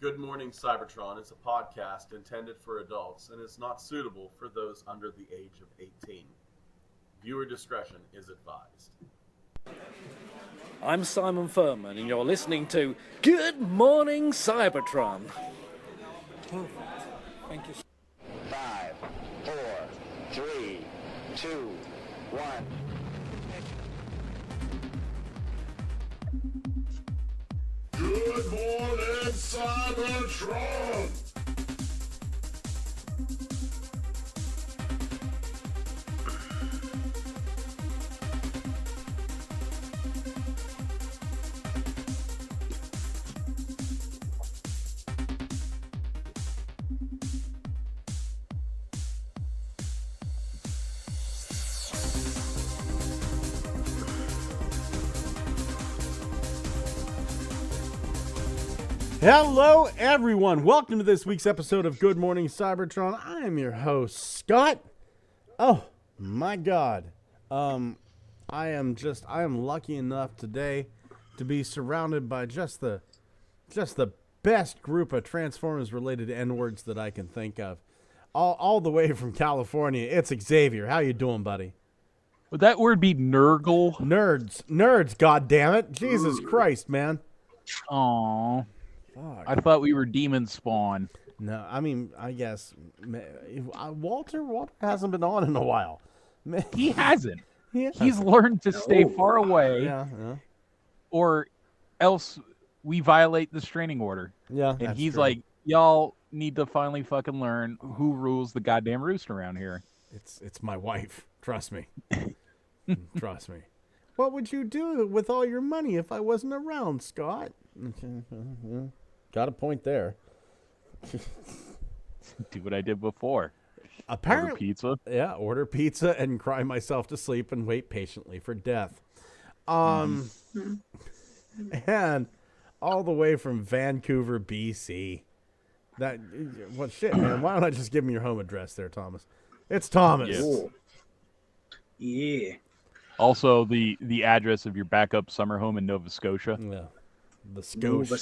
Good Morning Cybertron is a podcast intended for adults and is not suitable for those under the age of 18. Viewer discretion is advised. I'm Simon Furman, and you're listening to Good Morning Cybertron. Perfect. Thank you. 5, 4, 3, 2, 1. Good morning, Cybertron! Hello, everyone. Welcome to this week's episode of Good Morning Cybertron. I am your host, Scott. Oh, my God. I am lucky enough today to be surrounded by just the best group of Transformers-related N-words that I can think of. All the way from California. It's Xavier. How you doing, buddy? Would that word be Nurgle? Nerds, goddammit. Jesus Christ, man. Aww. Fuck. I thought we were demon spawn. No, I mean, I guess Walter hasn't been on in a while. He hasn't. Yeah. He's learned to stay far away, Yeah. or else we violate the restraining order. Yeah, And that's he's true. like, y'all need to finally fucking learn who rules the goddamn roost around here. It's my wife. Trust me. Trust me. What would you do with all your money if I wasn't around, Scott? Got a point there. Do what I did before. Apparently, Order pizza. Yeah, order pizza and cry myself to sleep and wait patiently for death. And all the way from Vancouver, BC. Shit, man. Why don't I just give him your home address there, Thomas? It's Thomas. Yes. Yeah. Also, the address of your backup summer home in Nova Scotia. Yeah. The Scotia.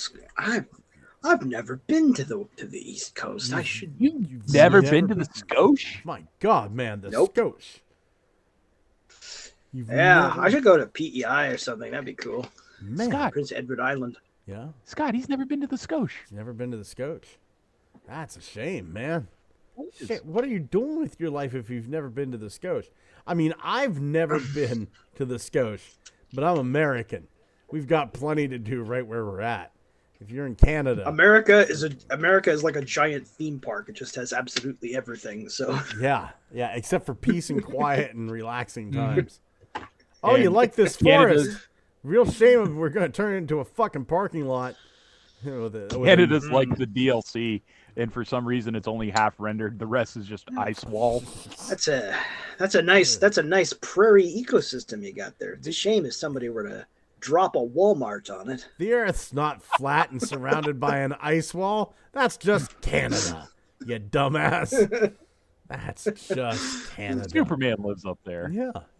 I've never been to the East Coast. I should. You've never been to the Scotia? My God, man, the Nope. Scotia. I should go to PEI or something. That'd be cool. Man. Scott. Prince Edward Island. Yeah, Scott, he's never been to the Scotia. never been to the Scotia. That's a shame, man. Shit, what are you doing with your life if you've never been to the Scotia? I mean, I've never been to the Scotia, but I'm American. We've got plenty to do right where we're at. If you're in Canada, America is like a giant theme park. It just has absolutely everything. So yeah, except for peace and quiet and relaxing times. Oh, you like this Canada's- forest? Real shame if we're going to turn it into a fucking parking lot. Canada's like the DLC, and for some reason it's only half rendered. The rest is just ice wall. that's a nice prairie ecosystem you got there. It's a shame if somebody were to drop a Walmart on it. The Earth's not flat and surrounded by an ice wall. That's just Canada, you dumbass. That's just Canada. Superman lives up there.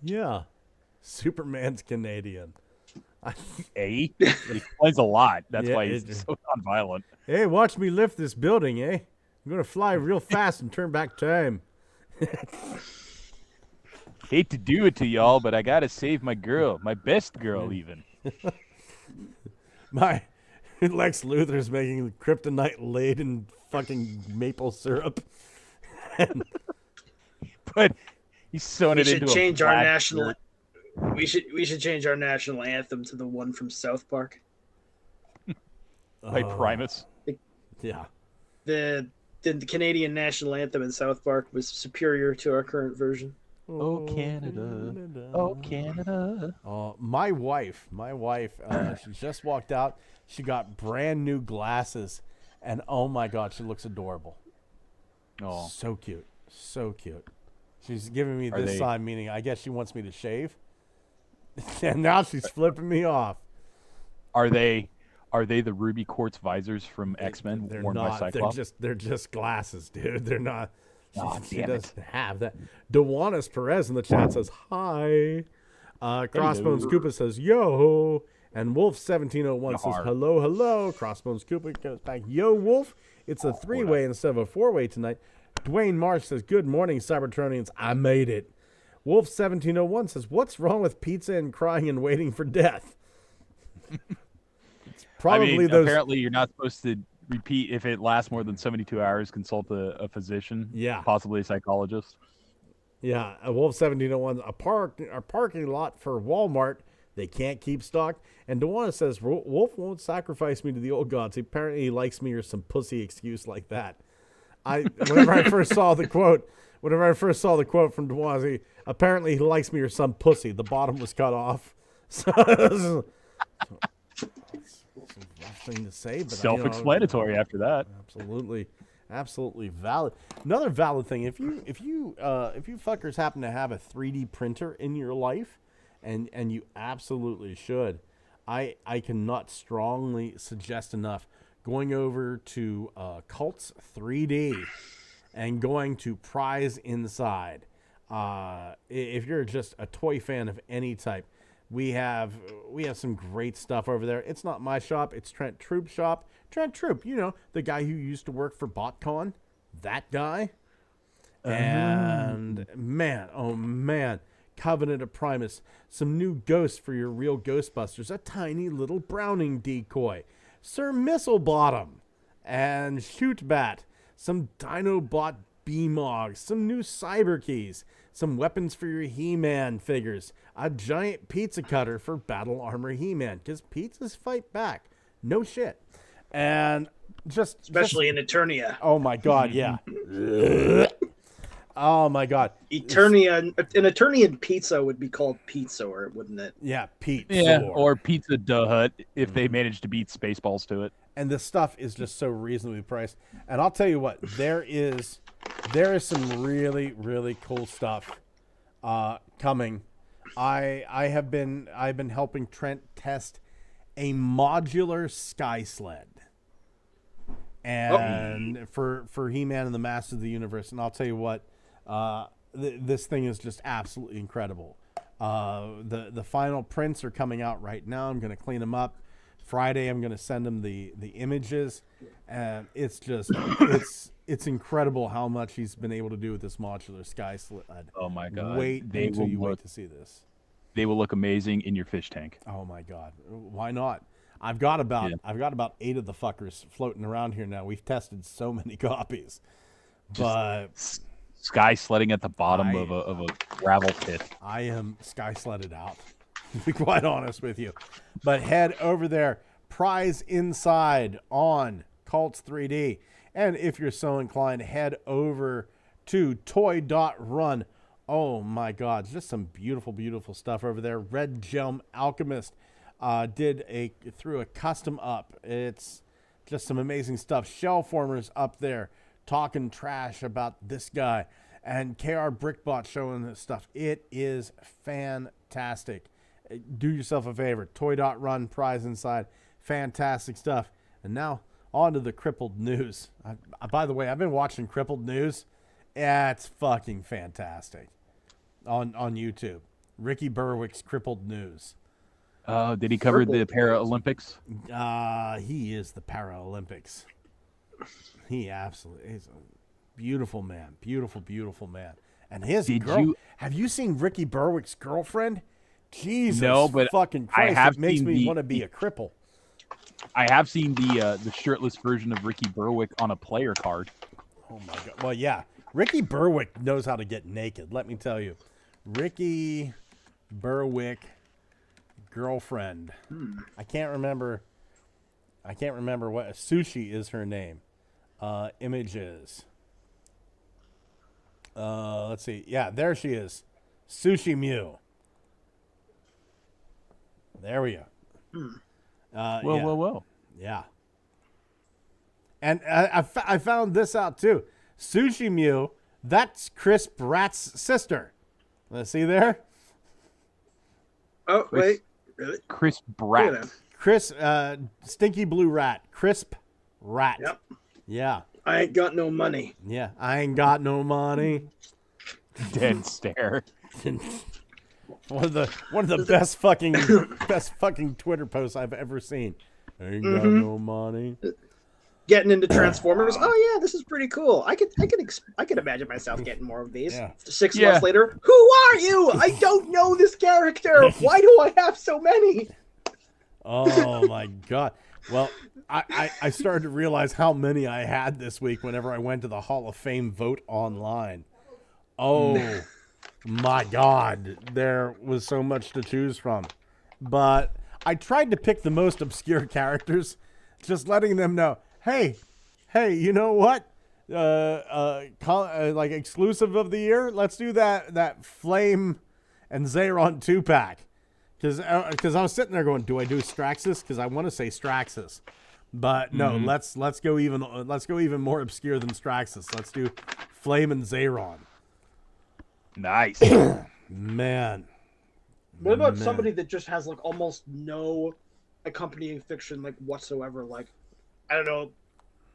Yeah. Superman's Canadian. He explains a lot. That's Yeah, why he's so nonviolent. Hey, watch me lift this building, eh? I'm going to fly real fast and turn back time. Hate to do it to y'all, but I gotta save my girl, my best girl, even. My Lex Luthor's making kryptonite-laden fucking maple syrup. But he's sewing We it should into change a our black national. shirt. We should change our national anthem to the one from South Park. By Primus. Yeah. The Canadian national anthem in South Park was superior to our current version. Oh Canada, oh Canada. My wife, she just walked out. She got brand new glasses, and oh my God, she looks adorable. Oh, So cute. She's giving me Are this they- sign, meaning I guess she wants me to shave. And now she's flipping me off. are they the ruby quartz visors from X-Men They're worn by not. Cyclops? They're just glasses, dude. They're not. Oh, She damn it. doesn't have that. Dewanis Perez in the chat says hi. Crossbones Hello. Koopa says yo, And Wolf1701 says, Hard. hello, hello. Crossbones Cooper goes back, yo, Wolf. It's a three-way instead of a four-way tonight. Dwayne Marsh says, good morning, Cybertronians. I made it. Wolf1701 says, what's wrong with pizza and crying and waiting for death? It's probably those. Apparently, you're not supposed to repeat if it lasts more than 72 hours. Consult a physician. Yeah. Possibly a psychologist. Yeah, a Wolf1701, a parking lot for Walmart. They can't keep stock. And Dewana says, Wolf won't sacrifice me to the old gods. Apparently he likes me or some pussy excuse like that. Whenever I first saw the quote from Dewana, apparently he likes me or some pussy. The bottom was cut off. So it's a rough thing to say, but Self-explanatory after that. Absolutely valid. Another valid thing, if you fuckers happen to have a 3D printer in your life, and you absolutely should, I cannot strongly suggest enough going over to Cults 3D and going to Prize Inside. If you're just a toy fan of any type, we have some great stuff over there. It's not my shop, it's Trent Troop's shop. Trent Troop, the guy who used to work for BotCon, that guy. And man, oh man, Covenant of Primus, some new ghosts for your real Ghostbusters, a tiny little Browning decoy, Sir Mistlebottom, and Shootbat, some Dinobot B-Mogs, some new Cyber Keys, some weapons for your He-Man figures, a giant pizza cutter for Battle Armor He-Man, because pizzas fight back. No shit. And especially in Eternia. Oh my god, yeah. Oh my god. Eternia, an Eternian pizza would be called Pizza, or wouldn't it? Yeah, Pete. Yeah, or Pizza Duh Hut if they manage to beat Spaceballs to it. And the stuff is just so reasonably priced. And I'll tell you what, there is some really, really cool stuff coming. I've been helping Trent test a modular sky sled. And for He-Man and the Master of the Universe. And I'll tell you what, this thing is just absolutely incredible. The final prints are coming out right now. I'm going to clean them up. Friday, I'm going to send them the images. And it's just, it's incredible how much he's been able to do with this modular sky sled. Oh my God. Wait until you wait to see this. They will look amazing in your fish tank. Oh my God. Why not? I've got about 8 of the fuckers floating around here now. We've tested so many copies. But sky sledding at the bottom of a gravel pit. I am sky sledded out, to be quite honest with you. But head over there, Prize Inside on Cults 3D. And if you're so inclined, head over to Toy.Run. Oh my God, just some beautiful, beautiful stuff over there. Red Gem Alchemist threw a custom up. It's just some amazing stuff. Shell Formers up there talking trash about this guy, and KR Brickbot showing this stuff. It is fantastic. Do yourself a favor. Toy.Run, Prize Inside. Fantastic stuff. And now on to the Crippled News. By the way, I've been watching Crippled News. It's fucking fantastic on YouTube. Ricky Berwick's Crippled News. Did he cover the Paralympics? He is the Paralympics. He absolutely is a beautiful man. Beautiful, beautiful man. And his girl. Have you seen Ricky Berwick's girlfriend? Jesus, no, but fucking Christ, it makes me want to be a cripple. I have seen the shirtless version of Ricky Berwick on a player card. Oh my God. Well, yeah. Ricky Berwick knows how to get naked, let me tell you. Ricky Berwick girlfriend. I can't remember what Sushi is her name. Images. Let's see. Yeah, there she is. Sushi Mew. There we go. Whoa. Yeah. And I found this out too. Sushi Mew, that's Chris Bratt's sister. Let's see there. Oh, wait. Really? Chris Bratt. Chris, Stinky Blue Rat. Crisp Rat. Yep. Yeah. I ain't got no money. Yeah. I ain't got no money. Dead stare. One of the best fucking Twitter posts I've ever seen. Ain't got no money. Getting into Transformers. Oh yeah, this is pretty cool. I could imagine myself getting more of these. Yeah. 6 months later, who are you? I don't know this character. Why do I have so many? Oh my god. Well, I started to realize how many I had this week whenever I went to the Hall of Fame vote online. Oh my god, there was so much to choose from. But I tried to pick the most obscure characters, just letting them know, hey, you know what? Like exclusive of the year, let's do that Flame and Zayron 2-pack. Because I was sitting there going, do I do Straxus? Because I want to say Straxus, but no. Let's go even more obscure than Straxus. Let's do Flame and Zayron. Nice. Man. What about somebody that just has like almost no accompanying fiction like whatsoever? Like, I don't know,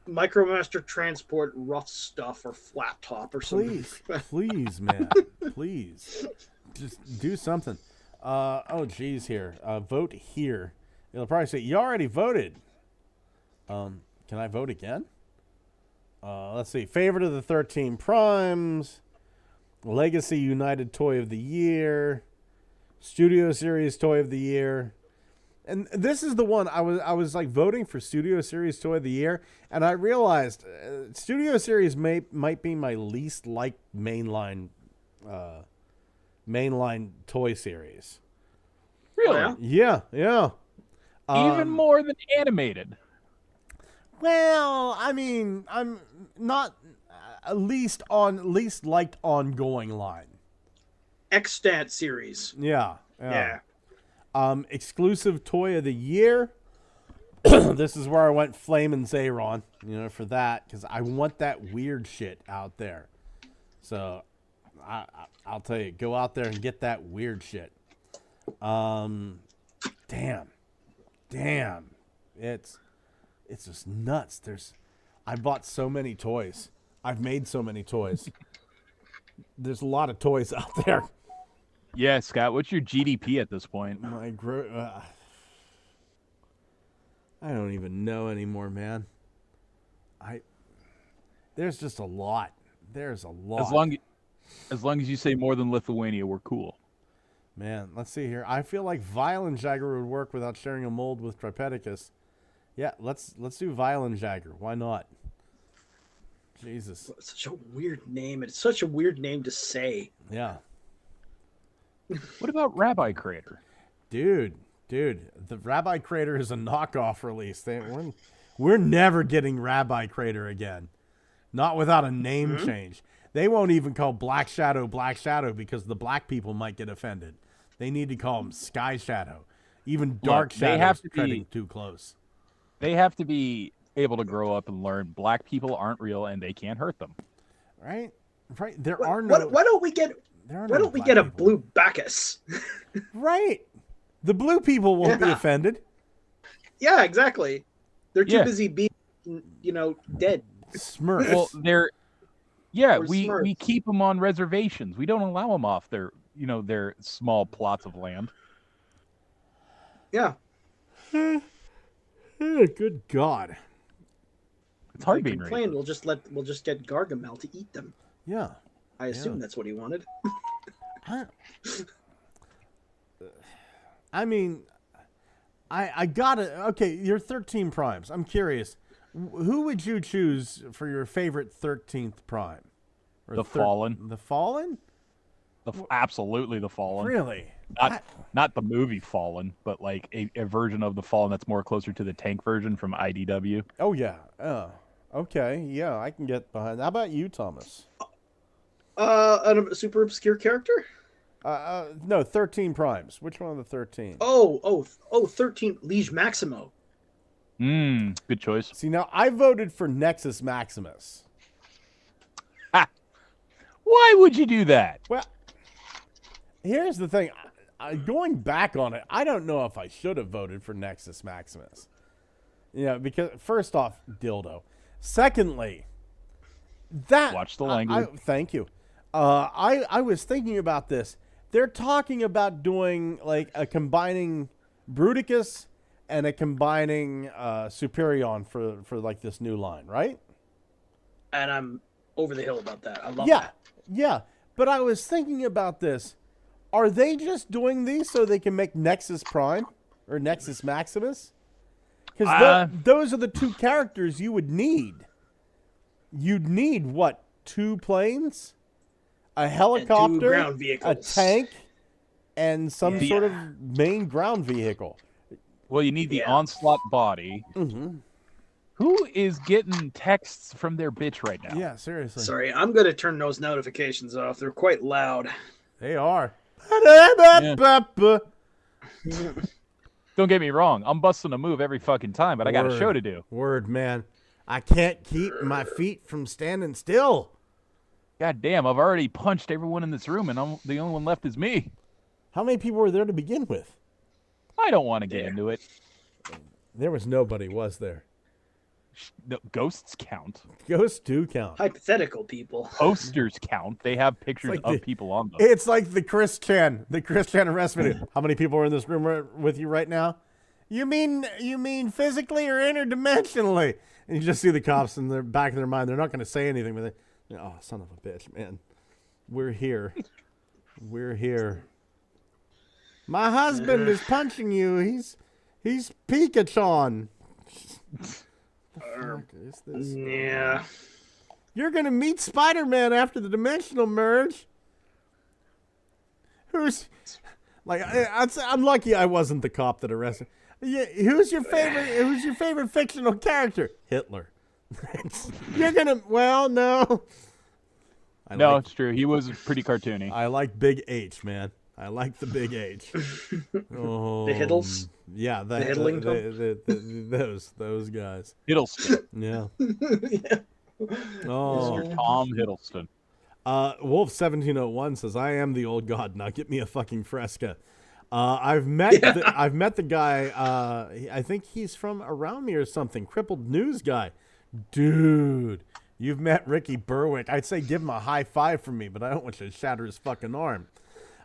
Micromaster Transport Rough Stuff or Flat Top or something. Please, man. Please. Just do something. Oh, geez, here. Vote here. It'll probably say, you already voted. Can I vote again? Let's see. Favorite of the 13 Primes. Legacy United Toy of the Year. Studio Series Toy of the Year. And this is the one I was like voting for Studio Series Toy of the Year, and I realized Studio Series might be my least liked mainline toy series. Really? Yeah. Even more than animated. Well, I mean, I'm not least liked ongoing line. Extant series. Yeah. Yeah. Exclusive toy of the year. This is where I went Flame and Zayron, for that, because I want that weird shit out there. So I'll tell you, go out there and get that weird shit. Damn. It's just nuts. I bought so many toys. I've made so many toys. There's a lot of toys out there. Yeah, Scott, what's your GDP at this point? I don't even know anymore, man. There's just a lot. There's a lot. As long as you say more than Lithuania, we're cool. Man, let's see here. I feel like Violent Jagger would work without sharing a mold with Tripedicus. Yeah, let's do Violent Jagger. Why not? Jesus. It's such a weird name. It's such a weird name to say. Yeah. What about Rabbi Crater? Dude, the Rabbi Crater is a knockoff release. We're never getting Rabbi Crater again. Not without a name change. They won't even call Black Shadow because the black people might get offended. They need to call him Sky Shadow. Even Dark Shadow is treading too close. They have to be able to grow up and learn black people aren't real and they can't hurt them. Right. Why don't we get a blue Bacchus? Right. The blue people won't be offended. Yeah, exactly. They're too busy being, dead. Smurfs. Well, we keep them on reservations. We don't allow them off their small plots of land. Yeah. Good God. It's hard If being they complain, racist. we'll just get Gargamel to eat them. Yeah. I assume that's what he wanted. I mean, I gotta. Okay, your 13 primes. I'm curious. Who would you choose for your favorite 13th prime? The Fallen. The Fallen? Absolutely the Fallen. Really? Not the movie Fallen, but like a version of the Fallen that's more closer to the tank version from IDW. Oh, yeah. Okay. Yeah, I can get behind. How about you, Thomas? A super obscure character? No, 13 primes. Which one of the 13? 13. Liege Maximo. Good choice. See, now I voted for Nexus Maximus. Why would you do that? Well, here's the thing. Going back on it, I don't know if I should have voted for Nexus Maximus. Because first off, dildo. Secondly, watch the language. Thank you. I was thinking about this. they're talking about doing like a combining Bruticus and a combining Superion for like this new line, right? And I'm over the hill about that. I love Yeah, that. yeah. But I was thinking about this. Are they just doing these so they can make Nexus Prime or Nexus Maximus? Because those are the two characters you would need. You'd need, what, 2 planes? A helicopter, and 2 ground a vehicles. tank, and some sort of main ground vehicle. Well, you need the Onslaught body. Mm-hmm. Who is getting texts from their bitch right now? Yeah, seriously. Sorry, I'm going to turn those notifications off. They're quite loud. They are. Don't get me wrong. I'm busting a move every fucking time, but I got a show to do. Word, man. I can't keep my feet from standing still. God damn, I've already punched everyone in this room, and the only one left is me. How many people were there to begin with? I don't want to get into it. There was nobody, was there? No, ghosts count. Ghosts do count. Hypothetical people. Posters count. They have pictures like of people on them. It's like the Chris Chan arrest video. How many people are in this room with you right now? You mean physically or interdimensionally? And you just see the cops in the back of their mind. They're not going to say anything, but they, oh, son of a bitch, man. We're here. We're here. My husband is punching you. He's Pikachu. Is this? Yeah. You're going to meet Spider-Man after the dimensional merge. Who's like I'm lucky I wasn't the cop that arrested. Yeah, who's your favorite fictional character? Hitler. You're going to no. It's true. He was pretty cartoony. I like Big H, man. I like the Big H. Oh, The Hiddles? Yeah, the those guys. Hiddleston. Yeah. Yeah. Oh, Mr. Tom Hiddleston. Wolf 1701 says, "I am the old god. Now get me a fucking Fresca." I've met the guy. I think he's from around me or something. Crippled News guy, dude. You've met Ricky Berwick. I'd say give him a high five from me, but I don't want you to shatter his fucking arm.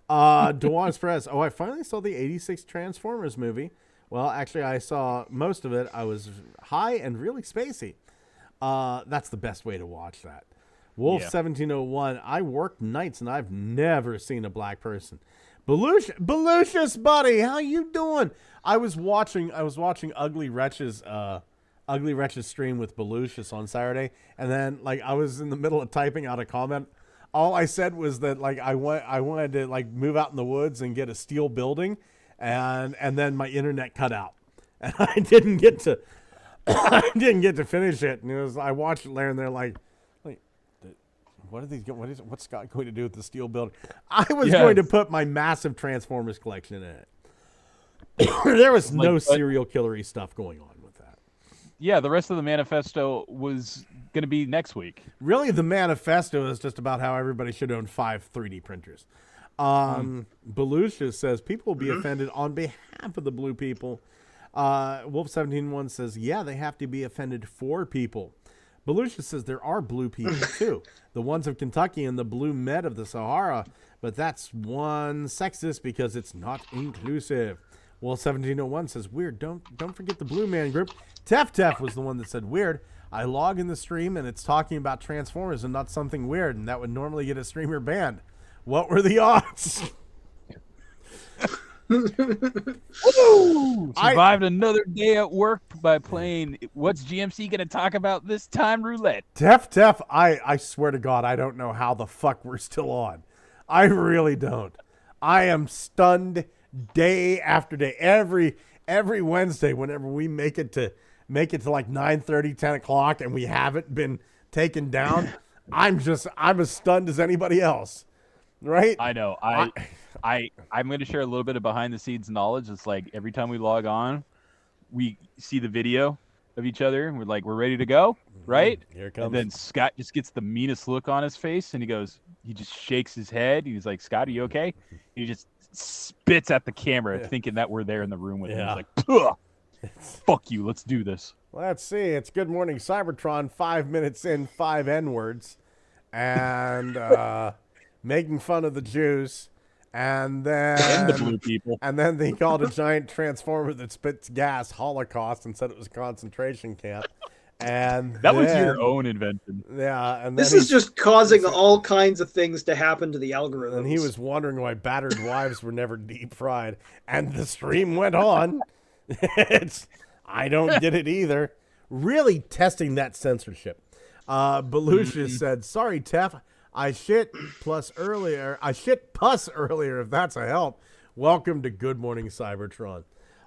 Dewan Express. Oh, I finally saw the 86 Transformers movie. Well, actually, I saw most of it. I was high and really spacey. That's the best way to watch that. Wolf 1701. I work nights and I've never seen a black person. Belucius, buddy, how you doing? I was watching Ugly Wretch's stream with Belucius on Saturday, and then like I was in the middle of typing out a comment. All I said was that like I wanted to like move out in the woods and get a steel building, and then my internet cut out, and I didn't get to finish it. And I watched it there, and they're like, what's Scott going to do with the steel building? I was going to put my massive Transformers collection in it. There was no serial killery stuff going on with that. Yeah, the rest of the manifesto was going to be next week. Really, the manifesto is just about how everybody should own 5 3D printers. Belucius says people will be offended on behalf of the blue people. Wolf 17.1 says, yeah, they have to be offended for people. Belucius says there are blue people too. The ones of Kentucky and the blue med of the Sahara, but that's one sexist because it's not inclusive. Wolf 17.01 says, weird, don't forget the blue man group. Tef was the one that said weird. I log in the stream and it's talking about Transformers and not something weird, and that would normally get a streamer banned. What were the odds? Woo! Survived another day at work by playing What's GMC Gonna Talk About This Time Roulette. Tef, I swear to God, I don't know how the fuck we're still on. I really don't. I am stunned day after day. Every Wednesday, whenever we make it to like 9:30, 10 o'clock, and we haven't been taken down, I'm as stunned as anybody else. Right? I know. I'm going to share a little bit of behind the scenes knowledge. It's like every time we log on, we see the video of each other and we're like, we're ready to go, right? Here it comes. And then Scott just gets the meanest look on his face and he just shakes his head. He's like, Scott, are you okay? He just spits at the camera thinking that we're there in the room with him. He's like, ugh, fuck you, let's do this. Let's see. It's Good Morning Cybertron, 5 minutes in, 5 N-words, and making fun of the Jews. And then And the blue people. And then they called a giant transformer that spits gas Holocaust and said it was a concentration camp. And That was then- your own invention. Yeah, and This then is just causing all kinds of things to happen to the algorithm. and he was wondering why battered wives were never deep fried. And the stream went on. I don't get it either. Really testing that censorship. Belushi said, "Sorry, Tef. I shit pus earlier, if that's a help. Welcome to Good Morning Cybertron."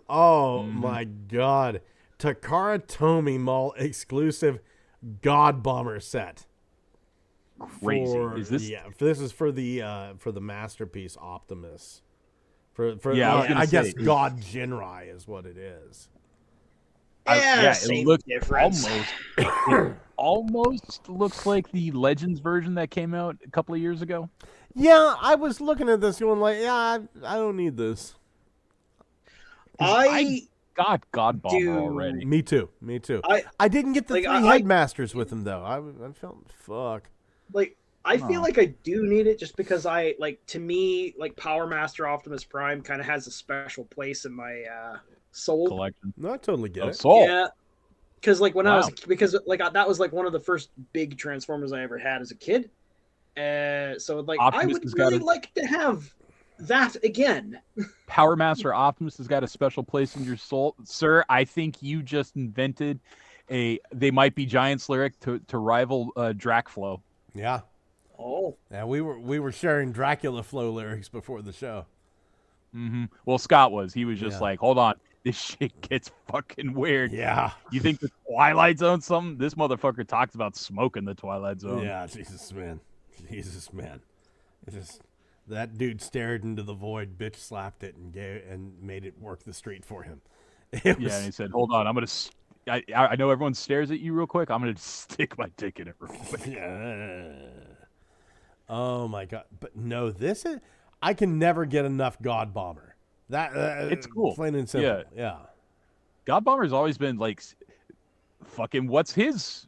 Oh my God. Takara Tomy Mall exclusive God Bomber set. Crazy. Is this? Yeah, this is for the masterpiece Optimus. For Yeah, I was gonna I guess say- God Jinrai is what it is. It looked almost looks like the Legends version that came out a couple of years ago. Yeah, I was looking at this going like, yeah, I don't need this. I Got God Bomber Do- already. Me too. I didn't get the like, three I- headmasters with him though. I felt fuck. like I feel like I do need it just because I like, to me, like, Power Master Optimus Prime kind of has a special place in my soul. Collection. No, I totally get it. Soul. Yeah, because like when I was, Wow. because like that was like one of the first big Transformers I ever had as a kid. So like I Optimus would has got really a- like to have that again. Power Master Optimus has got a special place in your soul, sir. I think you just invented a "They Might Be Giants" lyric to rival Dracflow. Yeah. Oh, Yeah, we were sharing Dracula flow lyrics before the show. Mm-hmm. Well, Scott was. He was just Yeah. like, "Hold on, this shit gets fucking weird." Yeah. You think the Twilight Zone's something? This motherfucker talks about smoking the Twilight Zone. Yeah, Jesus man. It just that dude stared into the void, bitch slapped it, and made it work the street for him. It was, Yeah, and he said, "Hold on, I'm gonna." I know everyone stares at you real quick. I'm gonna stick my dick in it real quick. yeah. Oh my God! But no, this is. I can never get enough God Bomber. That It's cool. plain and simple. Yeah. Yeah. God Bomber's always been like, fucking. What's his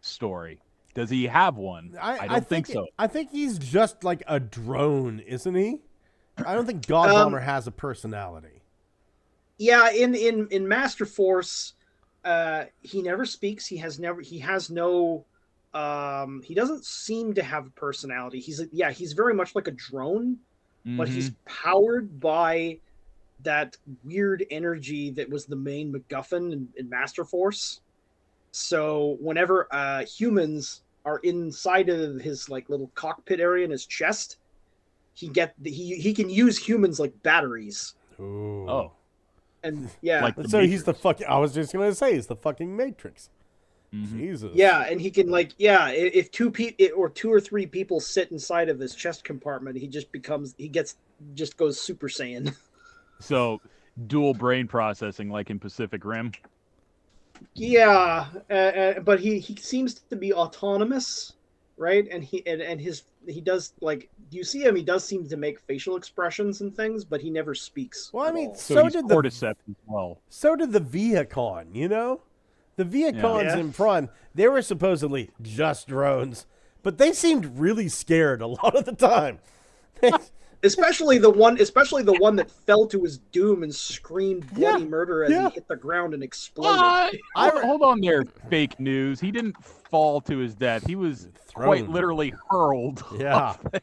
story? Does he have one? I don't think so. I think he's just like a drone, isn't he? I don't think God Bomber has a personality. yeah. In Master Force, he never speaks. He doesn't seem to have a personality. He's very much like a drone, but he's powered by that weird energy that was the main MacGuffin in Master Force. So whenever humans are inside of his like little cockpit area in his chest, he can use humans like batteries. Ooh. Oh, And yeah, Like the So he's Matrix. the fucking. I was just gonna say he's the fucking Matrix. Mhm. Jesus. yeah, and he can if two or three people sit inside of this chest compartment, he just goes Super Saiyan. So dual brain processing, like in Pacific Rim. Yeah, but he seems to be autonomous, right? And he does, like, do you see him? He does seem to make facial expressions and things, but he never speaks. Well, I at mean, all. So so he's did the cordyceps as well. So did the Viacon, you know? The Viacons Yeah. in front, they were supposedly just drones, but they seemed really scared a lot of the time. especially the one that fell to his doom and screamed bloody Yeah, murder as yeah. he hit the ground and exploded. Hold on there, fake news. He didn't fall to his death. He was quite Thrown. literally hurled. Yeah. up there.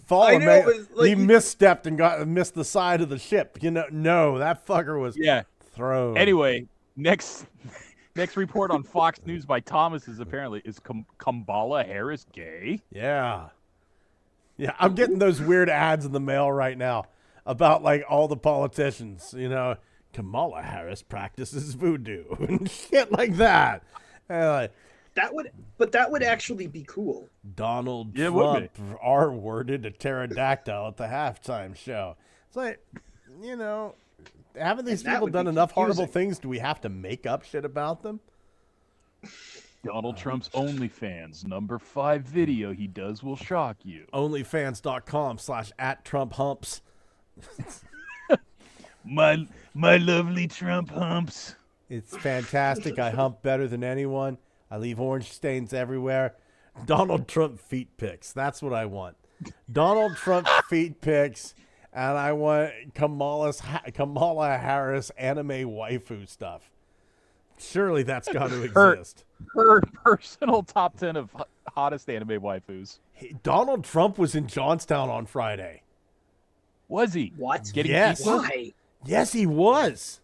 Fallen, know, man. it's like- He misstepped and missed the side of the ship. You know, no, that fucker was Yeah. thrown. Anyway, next report on Fox News by Thomas is Kamala Harris gay? Yeah. Yeah, I'm getting those weird ads in the mail right now about like all the politicians, you know, Kamala Harris practices voodoo and shit like that. And like, That would actually be cool. Donald Yeah, it would Trump R-worded a pterodactyl at the halftime show. It's like, you know, haven't these And that people would done be enough horrible confusing. things? Do we have to make up shit about them? Donald Trump's OnlyFans #5 video he does will shock you. Onlyfans.com/@TrumpHumps. My lovely Trump humps. It's fantastic. I hump better than anyone. I leave orange stains everywhere. Donald Trump feet pics. That's what I want. Donald Trump feet pics, and I want Kamala Harris anime waifu stuff. Surely that's got to exist. Her personal top 10 of hottest anime waifus. Donald Trump was in Johnstown on Friday. Was he? What? Yes. people? Why? Yes, he was.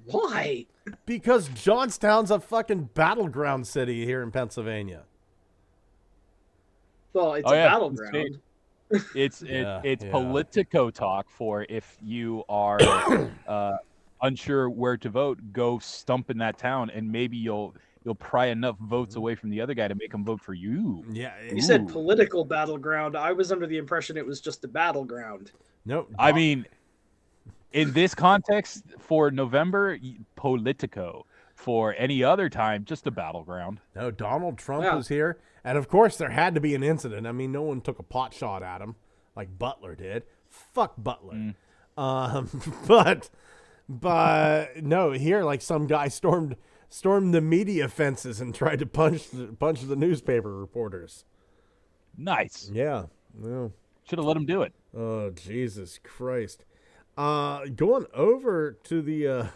Why? Because Johnstown's a fucking battleground city here in Pennsylvania. Well, it's Oh, a yeah. battleground. It's Yeah, Politico talk for if you are unsure where to vote, go stump in that town, and maybe you'll pry enough votes away from the other guy to make him vote for you. Yeah. You said political battleground. I was under the impression it was just a battleground. No. I mean, in this context, for November, Politico. For any other time, just a battleground. No, Donald Trump Yeah. was here. And of course, there had to be an incident. I mean, no one took a pot shot at him like Butler did. Fuck Butler. But no, here, like some guy stormed the media fences and tried to punch the newspaper reporters. Nice. Yeah. Well, Should have let him do it. oh, Jesus Christ. Going over to the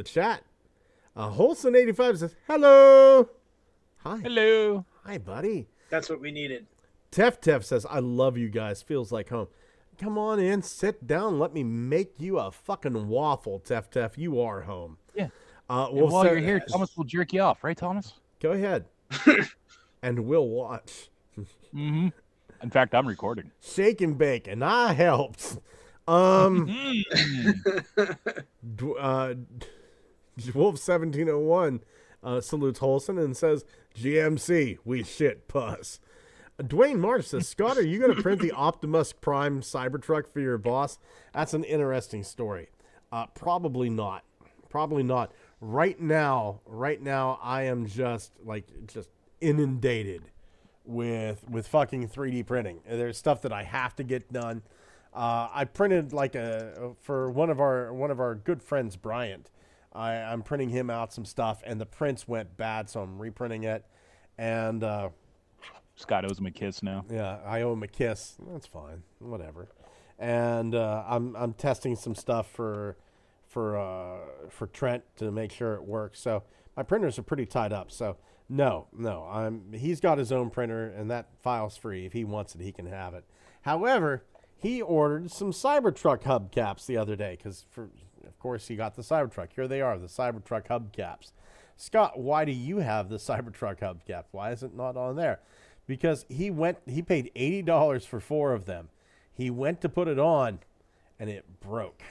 chat. Holson85 says, hello. Hi. Hello. Hi, buddy. That's what we needed. Tef says, I love you guys. Feels like home. Come on in, sit down. Let me make you a fucking waffle, Tef. You are home. Yeah. Well, And while you're here, Thomas will jerk you off, right, Thomas? Go ahead. And we'll watch. Mm-hmm. In fact, I'm recording. Shake and bake, and I helped. Wolf1701 salutes Holson and says, GMC, we shit puss. Dwayne Marsh says, Scott, are you going to print the Optimus Prime Cybertruck for your boss? That's an interesting story. Probably not. Right now, I am just inundated with fucking 3D printing. There's stuff that I have to get done. I printed for one of our good friends, Bryant. I'm printing him out some stuff, and the prints went bad, so I'm reprinting it. And Scott owes him a kiss now. yeah, I owe him a kiss. That's fine, whatever. And I'm testing some stuff for Trent to make sure it works. So my printers are pretty tied up. So no, he's got his own printer, and that file's free. If he wants it, he can have it. However, he ordered some Cybertruck hubcaps the other day because, of course, he got the Cybertruck. Here they are, the Cybertruck hubcaps. Scott, why do you have the Cybertruck hubcap? Why is it not on there? Because he paid $80 for 4 of them. He went to put it on, and it broke.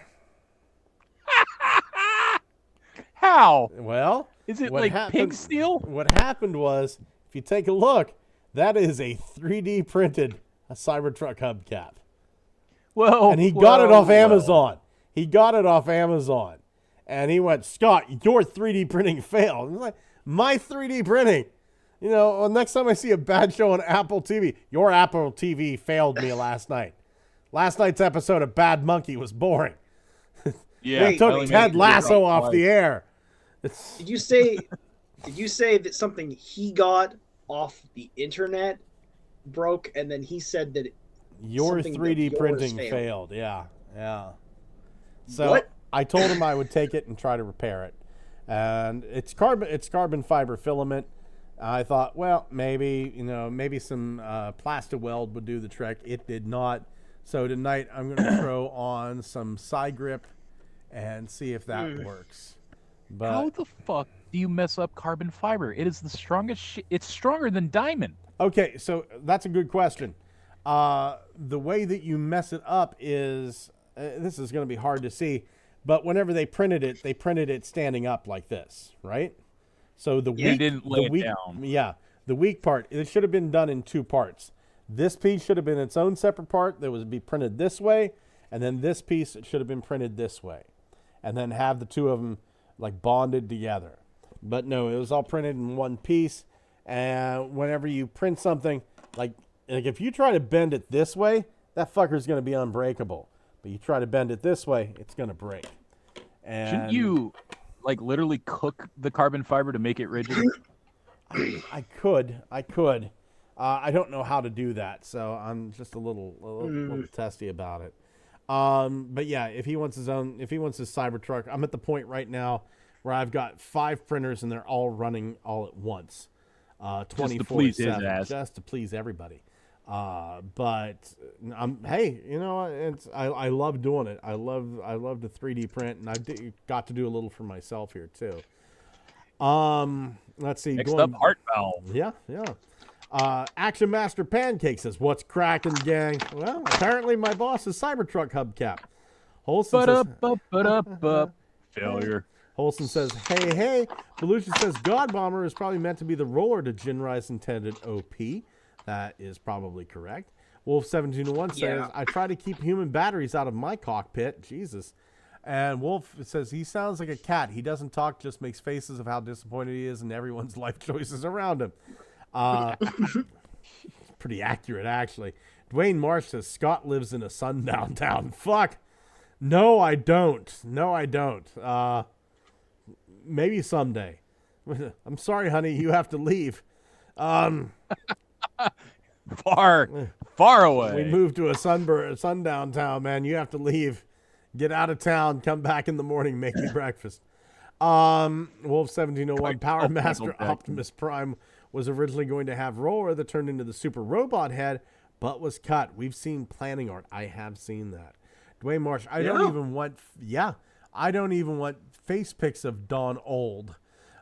How? Well, Is it what like happened- pig steel? What happened was, if you take a look, that is a 3D printed Cybertruck hubcap. Whoa. And he got it off whoa. Amazon. And he went, Scott, your 3D printing failed. And I'm like, my 3D printing? You know, well, next time I see a bad show on Apple TV, your Apple TV failed me last night. Last night's episode of Bad Monkey was boring. Yeah. Wait, Took Ted Lasso off the air. Did you say that something he got off the internet broke, and then he said that Your something 3D that yours printing failed. Yeah. So What? I told him I would take it and try to repair it. And it's carbon fiber filament. I thought, well, maybe some Plasti-Weld would do the trick. It did not. So tonight I'm going to throw on some CYBERTRON and see if that works. But How the fuck do you mess up carbon fiber? It is the strongest shit. It's stronger than diamond. okay, so that's a good question. The way that you mess it up is this is going to be hard to see, but whenever they printed it standing up like this, right? So the You weak, didn't lay it down. Yeah, the weak part, it should have been done in 2 parts. This piece should have been its own separate part that would be printed this way, and then this piece it should have been printed this way, and then have the 2 of them like bonded together. But no, it was all printed in one piece. And whenever you print something, like if you try to bend it this way, that fucker's going to be unbreakable. But you try to bend it this way, it's going to break. And Shouldn't you like literally cook the carbon fiber to make it rigid? I could. I don't know how to do that, so I'm just a little testy about it. But yeah, if he wants his Cybertruck, I'm at the point right now where I've got 5 printers and they're all running all at once, 24/7, just to please everybody. But hey, you know, I love doing it. I love to 3D print, and I got to do a little for myself here too. Let's see. Next up, Heart Valve. Yeah. Action Master Pancake says, "What's cracking, gang?" Well, apparently my boss's Cybertruck hubcap. Holson says, failure. Holson says, hey. Belushi says, God Bomber is probably meant to be the roller to Jinrai's intended OP. That is probably correct. Wolf1701 says, I try to keep human batteries out of my cockpit. Jesus. And Wolf says, he sounds like a cat. He doesn't talk, just makes faces of how disappointed he is in everyone's life choices around him. Pretty accurate, actually. Dwayne Marsh says, Scott lives in a sundown town. Fuck. No, I don't. Maybe someday. I'm sorry, honey. You have to leave. Far away. We moved to a sundown town, man. You have to leave. Get out of town. Come back in the morning. Make me breakfast. Wolf1701 Power Master Optimus Prime was originally going to have Roller that turned into the Super Robot head, but was cut. We've seen planning art. I have seen that. Dwayne Marsh. I don't even want face pics of Don Old.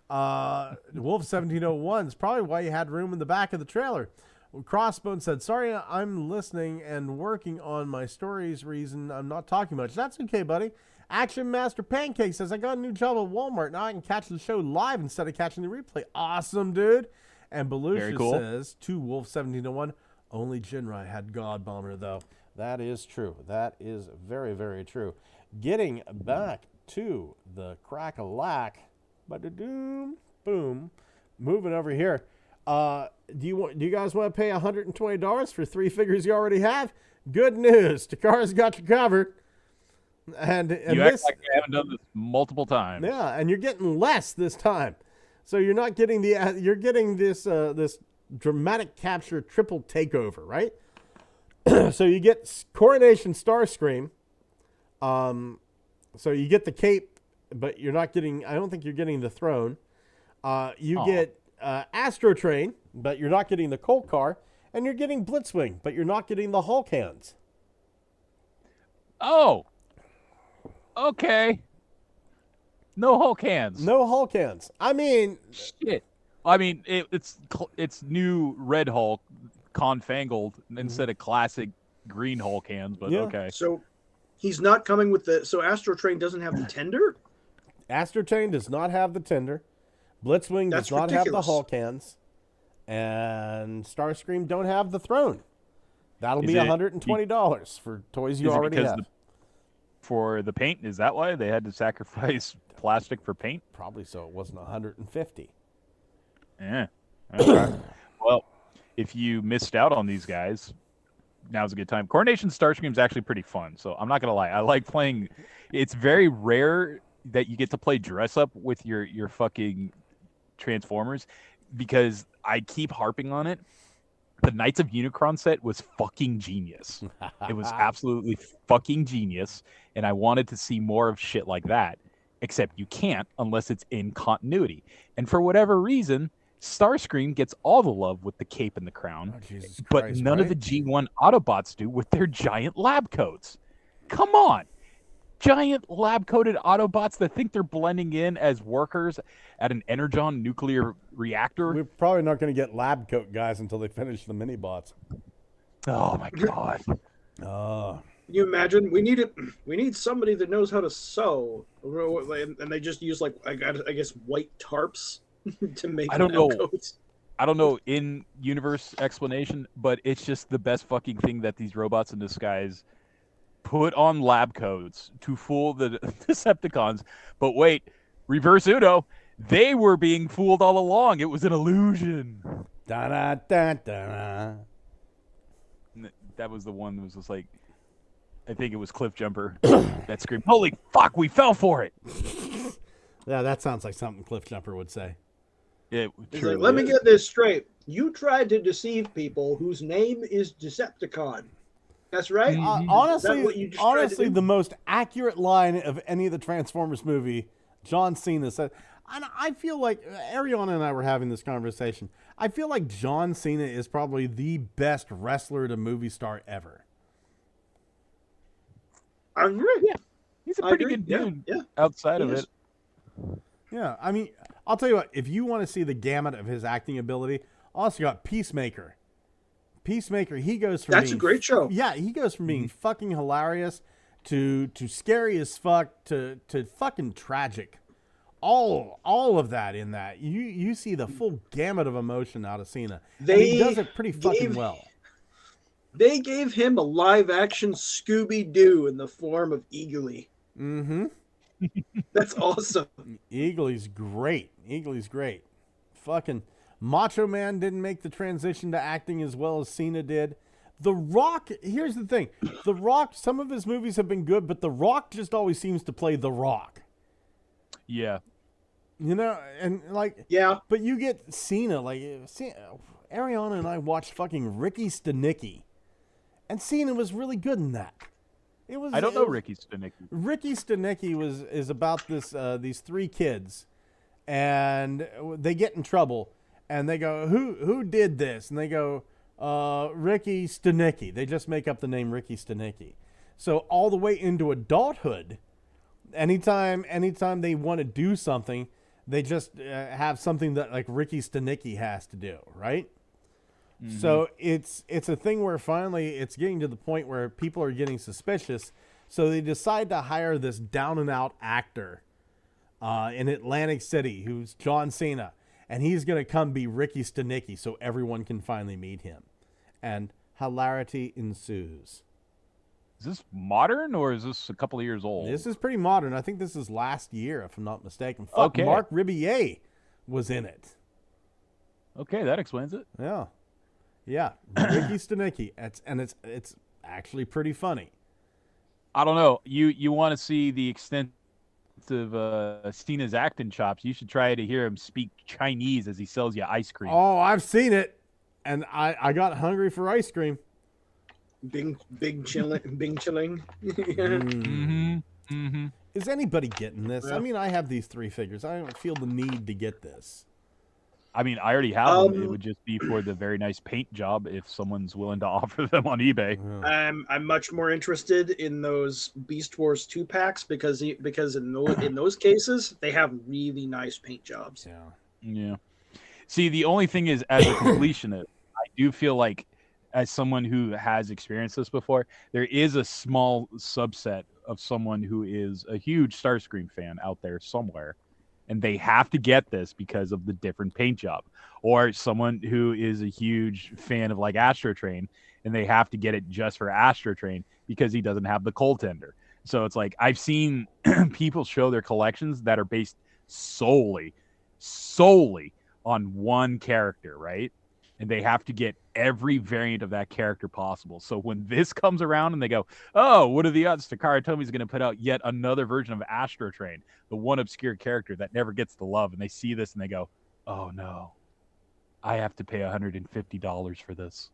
Wolf1701 is probably why you had room in the back of the trailer. Crossbone said, sorry, I'm listening and working on my stories reason I'm not talking much. That's okay, buddy. Action Master Pancake says, I got a new job at Walmart. Now I can catch the show live instead of catching the replay. Awesome, dude. And Belushi says, to Wolf1701, only Jinrai had God Bomber, though. That is true. That is very, very true. Getting back to the crack-a-lack, boom, moving over here. Do you guys want to pay $120 for 3 figures you already have? Good news. Takara's got you covered. And you act like you haven't done this multiple times. Yeah, and you're getting less this time. So you're not getting you're getting this this dramatic capture triple takeover, right? So you get Coronation Starscream. So you get the cape, but you're not getting. I don't think you're getting the throne. You get Astro Train, but you're not getting the Colt car, and you're getting Blitzwing, but you're not getting the Hulk hands. Oh, okay. No Hulk hands. No Hulk hands. I mean, shit. I mean, it's new Red Hulk, confangled instead of classic Green Hulk hands, but okay. So he's not coming with the. So Astro Train doesn't have the tender. Astro Train does not have the tender. Blitzwing does not have the Hulk hands, and Starscream don't have the throne. That'll be $120 for toys you already have. For the paint, is that why they had to sacrifice plastic for paint? Probably so. It wasn't $150. Yeah. Okay. Well, if you missed out on these guys, now's a good time. Coronation Starscream is actually pretty fun, so I'm not gonna lie. I like playing. It's very rare that you get to play dress up with your fucking Transformers, because I keep harping on it. The Knights of Unicron set was fucking genius. It was absolutely fucking genius, and I wanted to see more of shit like that, except you can't unless it's in continuity. And for whatever reason, Starscream gets all the love with the cape and the crown, but none of the G1 Autobots do with their giant lab coats. Come on! Giant lab-coated Autobots that think they're blending in as workers at an Energon nuclear reactor. We're probably not going to get lab coat guys until they finish the mini-bots. Oh, my God. Can you imagine? We need somebody that knows how to sew. And they just use, like, I guess, white tarps to make lab coats. I don't know in-universe explanation, but it's just the best fucking thing that these robots in disguise put on lab coats to fool the Decepticons. But wait, reverse Uno, they were being fooled all along. It was an illusion. Da-da-da-da-da. That was the one that was just like, I think it was Cliff Jumper that screamed, holy fuck, we fell for it. Yeah, that sounds like something Cliff Jumper would say. It He's truly like, let me is. get this straight. You tried to deceive people whose name is Decepticon. That's right. Is that what you just tried to honestly, do? the most accurate line of any of the Transformers movie, John Cena said, and I feel like Ariana and I were having this conversation. I feel like John Cena is probably the best wrestler to movie star ever. I agree. Yeah. He's a I pretty agree. good Yeah, dude yeah. outside He of is. it. Yeah, I mean, I'll tell you what, if you want to see the gamut of his acting ability, also got Peacemaker. Peacemaker, he goes from That's a being great show. Yeah, he goes from being fucking hilarious to scary as fuck to fucking tragic. All of that in that. You see the full gamut of emotion out of Cena. And he does it pretty fucking well. They gave him a live-action Scooby-Doo in the form of Eagly. Mm-hmm. That's awesome. Eagly's great. Eagly's great. Fucking Macho Man didn't make the transition to acting as well as Cena did. The Rock, here's the thing. The Rock, some of his movies have been good, but The Rock just always seems to play The Rock. Yeah. You know, and like, Yeah. but you get Cena, like, Ariana and I watched fucking Ricky Stenicki, and Cena was really good in that. It was. I don't know Ricky Stenicki. Ricky Stenicki is about these three kids, and they get in trouble, and they go, who did this? And they go, Ricky Stenicki. They just make up the name Ricky Stenicki. So all the way into adulthood, anytime they want to do something, they just have something that like Ricky Stenicki has to do, right? Mm-hmm. So it's a thing where finally it's getting to the point where people are getting suspicious. So they decide to hire this down and out actor in Atlantic City who's John Cena, and he's going to come be Ricky Stenicki so everyone can finally meet him. And hilarity ensues. Is this modern or is this a couple of years old? This is pretty modern. I think this is last year, if I'm not mistaken. Fuck, Okay. Mark Ribier was in it. Okay, that explains it. Yeah. Yeah. Ricky Stenicki. It's actually pretty funny. I don't know. You want to see the extent of Cena's acting chops? You should try to hear him speak Chinese as he sells you ice cream. Oh, I've seen it. And I got hungry for ice cream. Bing chilling. Mm-hmm. Mm-hmm. Is anybody getting this? Yeah. I mean, I have these three figures. I don't feel the need to get this. I mean, I already have them. It would just be for the very nice paint job if someone's willing to offer them on eBay. I'm much more interested in those Beast Wars 2 packs because in those cases they have really nice paint jobs. Yeah. Yeah. See, the only thing is, as a completionist, I do feel like, as someone who has experienced this before, there is a small subset of someone who is a huge Starscream fan out there somewhere, and they have to get this because of the different paint job, or someone who is a huge fan of like Astro Train, and they have to get it just for Astro Train because he doesn't have the coal tender. So it's like I've seen people show their collections that are based solely on one character, right? And they have to get every variant of that character possible. So when this comes around and they go, oh, what are the odds Takara Tomi's going to put out yet another version of Astro Train, the one obscure character that never gets the love, and they see this and they go, oh no, I have to pay $150 for this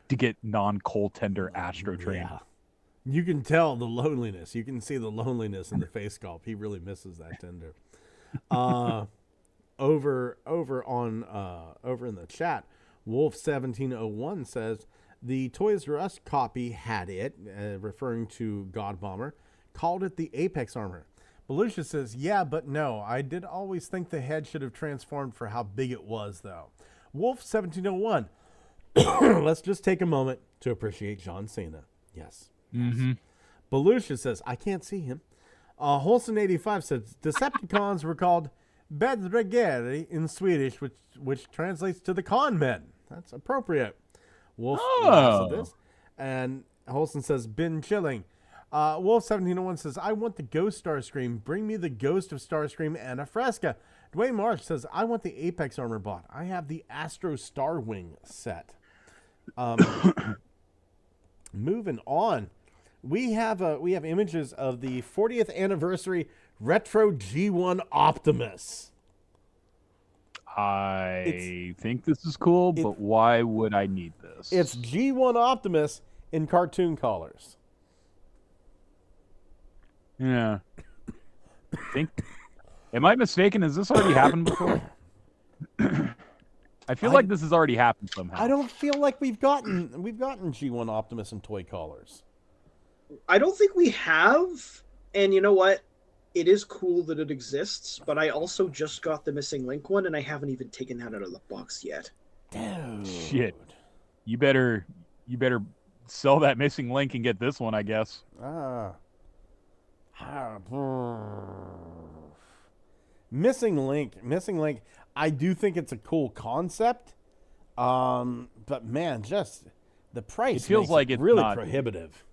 to get non-coal tender Astro Train. Yeah. You can tell the loneliness. You can see the loneliness in the face sculpt. He really misses that tender. Over in the chat, Wolf1701 says the Toys R Us copy had it, referring to God Bomber, called it the Apex armor. Belucia says, yeah, but no. I did always think the head should have transformed for how big it was, though. Wolf1701, let's just take a moment to appreciate John Cena. Yes. Mm-hmm. Belucia says, I can't see him. Holson85 says, Decepticons were called Bedrägeri in Swedish, which translates to the con men. That's appropriate. Wolf laughs at this. And Holson says, been chilling. Wolf1701 says, I want the Ghost Starscream. Bring me the Ghost of Starscream and a Fresca. Dwayne Marsh says, I want the Apex armor bot. I have the Astro Starwing set. Moving on. We have images of the 40th anniversary Retro G1 Optimus. I think this is cool, but why would I need this? It's G1 Optimus in cartoon colors. Yeah. Am I mistaken? Has this already happened before? I feel like this has already happened somehow. I don't feel like we've gotten G1 Optimus in toy colors. I don't think we have. And you know what? It is cool that it exists, but I also just got the Missing Link one, and I haven't even taken that out of the box yet. Dude. Shit. You better sell that Missing Link and get this one, I guess. Missing Link. I do think it's a cool concept, but man, just the price. It feels like it's really not prohibitive.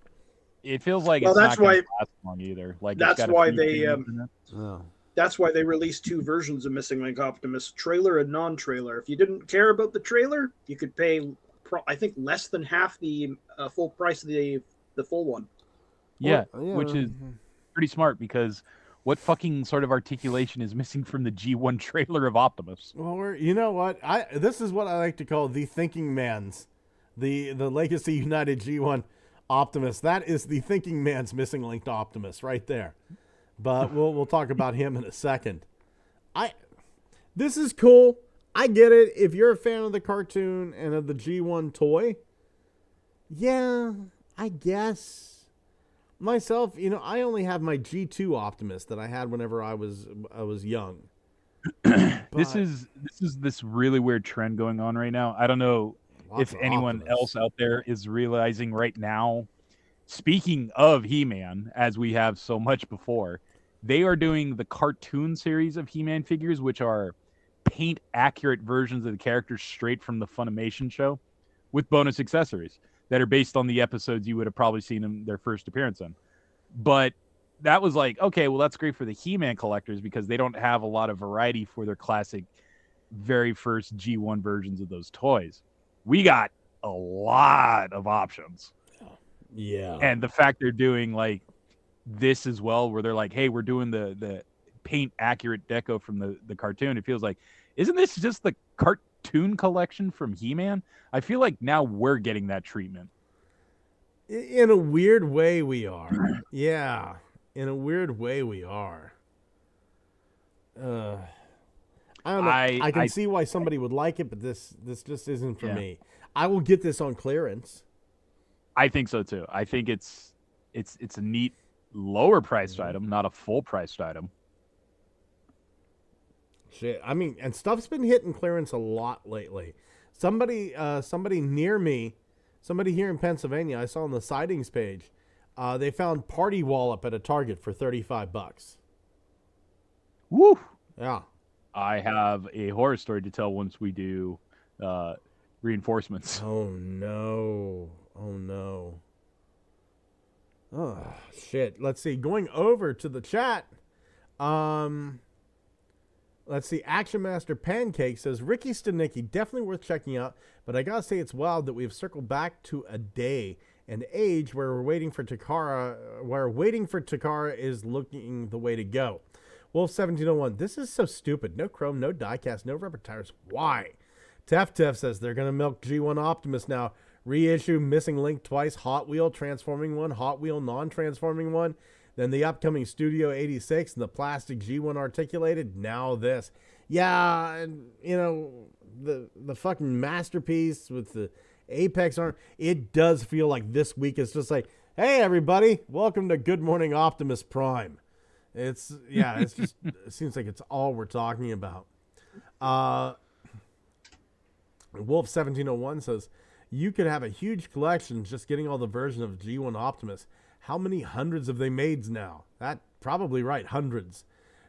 It feels like Well, it's that's not going why- to last long either. Like that's it's got why a few they, things in it. That's why they released two versions of Missing Link Optimus, trailer and non-trailer. If you didn't care about the trailer, you could pay, I think, less than half the full price of the full one. Yeah, Well, which is pretty smart because what fucking sort of articulation is missing from the G1 trailer of Optimus? Well, you know what? This is what I like to call the thinking man's, the Legacy United G1 Optimus. That is the thinking man's Missing Link Optimus right there. But we'll talk about him in a second. This is cool. I get it. If you're a fan of the cartoon and of the G1 toy, yeah, I guess. Myself, I only have my G2 Optimus that I had whenever I was young. This is this really weird trend going on right now. I don't know if anyone else out there is realizing right now. Speaking of He-Man, as we have so much before, they are doing the cartoon series of He-Man figures, which are paint-accurate versions of the characters straight from the Funimation show, with bonus accessories that are based on the episodes you would have probably seen them their first appearance in. But that was like, okay, well, that's great for the He-Man collectors because they don't have a lot of variety for their classic very first G1 versions of those toys. We got a lot of options. Yeah. And the fact they're doing like this as well, where they're like, hey, we're doing the paint accurate deco from the cartoon. It feels like, isn't this just the cartoon collection from He-Man? I feel like now we're getting that treatment. In a weird way, we are. Yeah. In a weird way, we are. I don't know. I can see why somebody would like it, but this just isn't for me. I will get this on clearance. I think so too. I think it's a neat lower priced item, not a full priced item. Shit. I mean, and stuff's been hitting clearance a lot lately. Somebody near me, somebody here in Pennsylvania, I saw on the sightings page, they found Party Wallop at a Target for $35. Woo! Yeah. I have a horror story to tell once we do reinforcements. Oh no. Oh shit. Let's see. Going over to the chat. Let's see. Action Master Pancake says Ricky Stanicki, definitely worth checking out, but I gotta say it's wild that we've circled back to a day and age where we're waiting for Takara, is looking the way to go. Wolf 1701, this is so stupid. No chrome, no diecast, no rubber tires. Why? Tef says they're gonna milk G1 Optimus now. Reissue Missing Link twice, Hot Wheel transforming one, Hot Wheel non-transforming one, then the upcoming Studio 86 and the plastic G1 articulated. Now this. Yeah, and the fucking masterpiece with the Apex arm. It does feel like this week is just like, hey everybody, welcome to Good Morning Optimus Prime. It's just it seems like it's all we're talking about. Wolf 1701 says you could have a huge collection just getting all the versions of G1 Optimus. How many hundreds have they made now? That probably right, hundreds.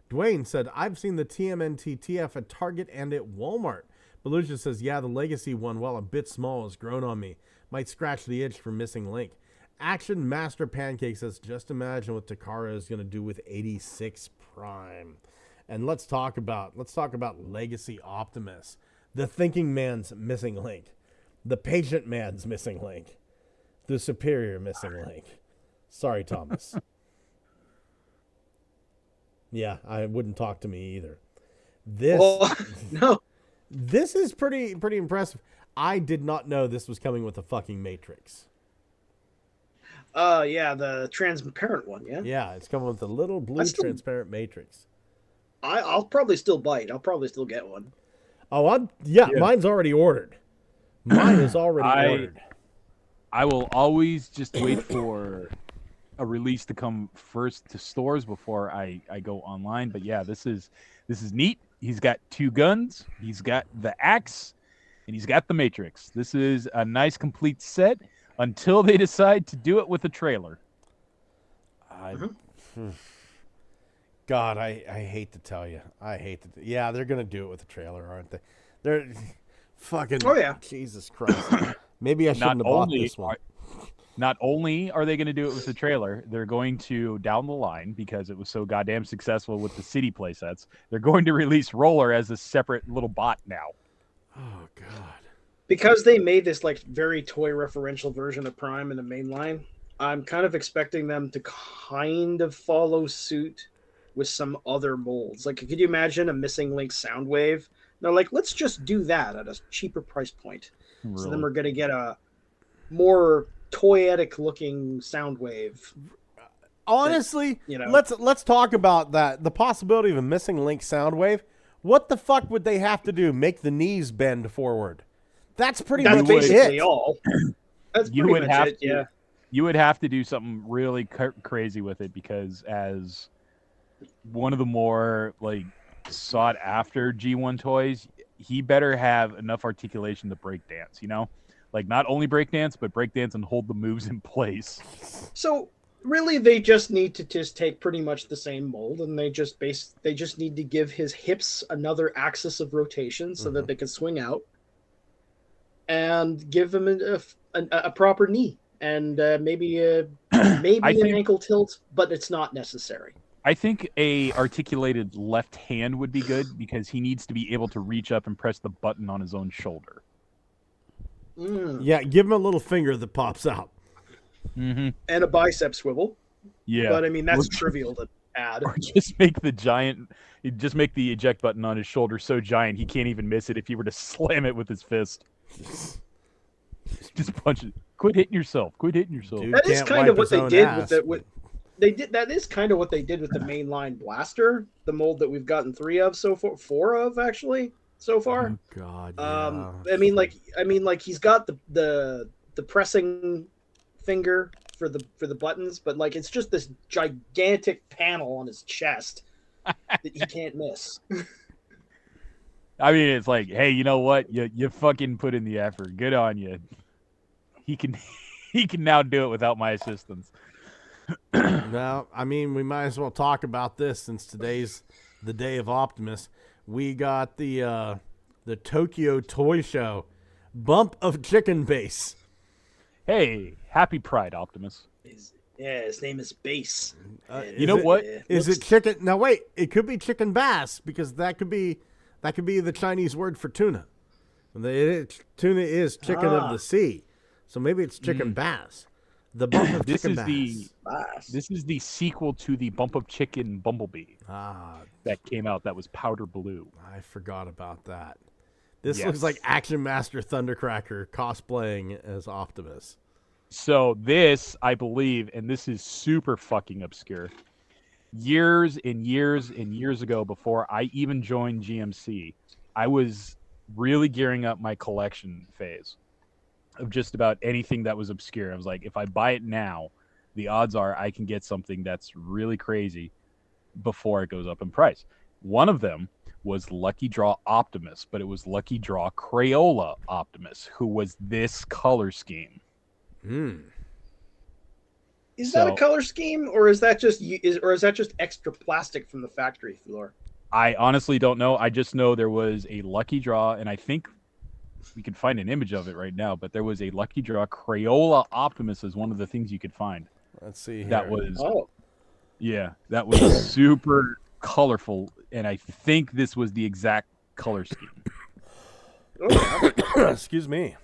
Dwayne said, I've seen the TMNT TF at Target and at Walmart. Beluga says, yeah, the Legacy one, while a bit small, has grown on me. Might scratch the itch for Missing Link. Action Master Pancake says, just imagine what Takara is going to do with 86 Prime. And let's talk about Legacy Optimus. The thinking man's Missing Link. The patient man's Missing Link. The superior Missing Link. Sorry, Thomas. Yeah, I wouldn't talk to me either. This. Well, no. This is pretty impressive. I did not know this was coming with a fucking Matrix. Yeah, the transparent one, yeah? Yeah, it's coming with a little blue transparent Matrix. I'll probably still buy it. I'll probably still get one. Oh, mine's already ordered. Mine is already ordered. I will always just wait for a release to come first to stores before I go online. But yeah, this is neat. He's got 2 guns. He's got the axe, and he's got the Matrix. This is a nice complete set until they decide to do it with a trailer. God, I hate to tell you. Yeah, they're gonna do it with a trailer, aren't they? They're fucking. Oh yeah. Jesus Christ. Maybe I shouldn't have bought this one. Not only are they going to do it with the trailer, they're going to, down the line, because it was so goddamn successful with the City playsets, they're going to release Roller as a separate little bot now. Oh, God. Because they made this like very toy referential version of Prime in the main line, I'm kind of expecting them to kind of follow suit with some other molds. Like, could you imagine a Missing Link Soundwave? They're like, let's just do that at a cheaper price point. Really? So then we're going to get a more toyetic looking Soundwave. Honestly, let's talk about that. The possibility of a Missing Link Soundwave. What the fuck would they have to do? Make the knees bend forward. That's much basically it. all. That's pretty much it, yeah. You would have to do something really crazy with it, because as one of the more like sought after G1 toys, he better have enough articulation to break dance, like not only break dance, but break dance and hold the moves in place. So really they just need to just take pretty much the same mold, and they just need to give his hips another axis of rotation so that they can swing out, and give him a proper knee, and maybe an ankle tilt, but it's not necessary. I think a articulated left hand would be good, because he needs to be able to reach up and press the button on his own shoulder. Yeah, give him a little finger that pops out. Mm-hmm. And a bicep swivel. Yeah. But I mean, that's trivial to add. Or just make the eject button on his shoulder so giant he can't even miss it if he were to slam it with his fist. Just punch it. Quit hitting yourself. Dude, that is kind of what they did with it. That is kind of what they did with the mainline blaster, the mold that we've gotten 4 of actually so far. Oh God. Yeah. I mean, like he's got the pressing finger for the buttons, but like it's just this gigantic panel on his chest that he can't miss. I mean, it's like, hey, you know what? You fucking put in the effort. Good on you. He can now do it without my assistance. Well, I mean, we might as well talk about this since today's the day of Optimus. We got the Tokyo Toy Show bump of chicken base. Hey, happy Pride, Optimus. His name is Base. You know what? Is it chicken? Now wait, it could be chicken bass, because that could be the Chinese word for tuna. Tuna is chicken of the sea, so maybe it's chicken bass. The bump of chicken bass. This is the sequel to the Bump of Chicken Bumblebee that came out. That was powder blue. I forgot about that. This looks like Action Master Thundercracker cosplaying as Optimus. So this, I believe, and this is super fucking obscure, years and years and years ago, before I even joined GMC, I was really gearing up my collection phase of just about anything that was obscure. I was like, if I buy it now, the odds are I can get something that's really crazy before it goes up in price. One of them was Lucky Draw Optimus, but it was Lucky Draw Crayola Optimus, who was this color scheme. Is that a color scheme, or is that just extra plastic from the factory floor? I honestly don't know. I just know there was a Lucky Draw, and I think we can find an image of it right now, but there was a Lucky Draw Crayola Optimus as one of the things you could find. Let's see here. That was super colorful, and I think this was the exact color scheme. Excuse me.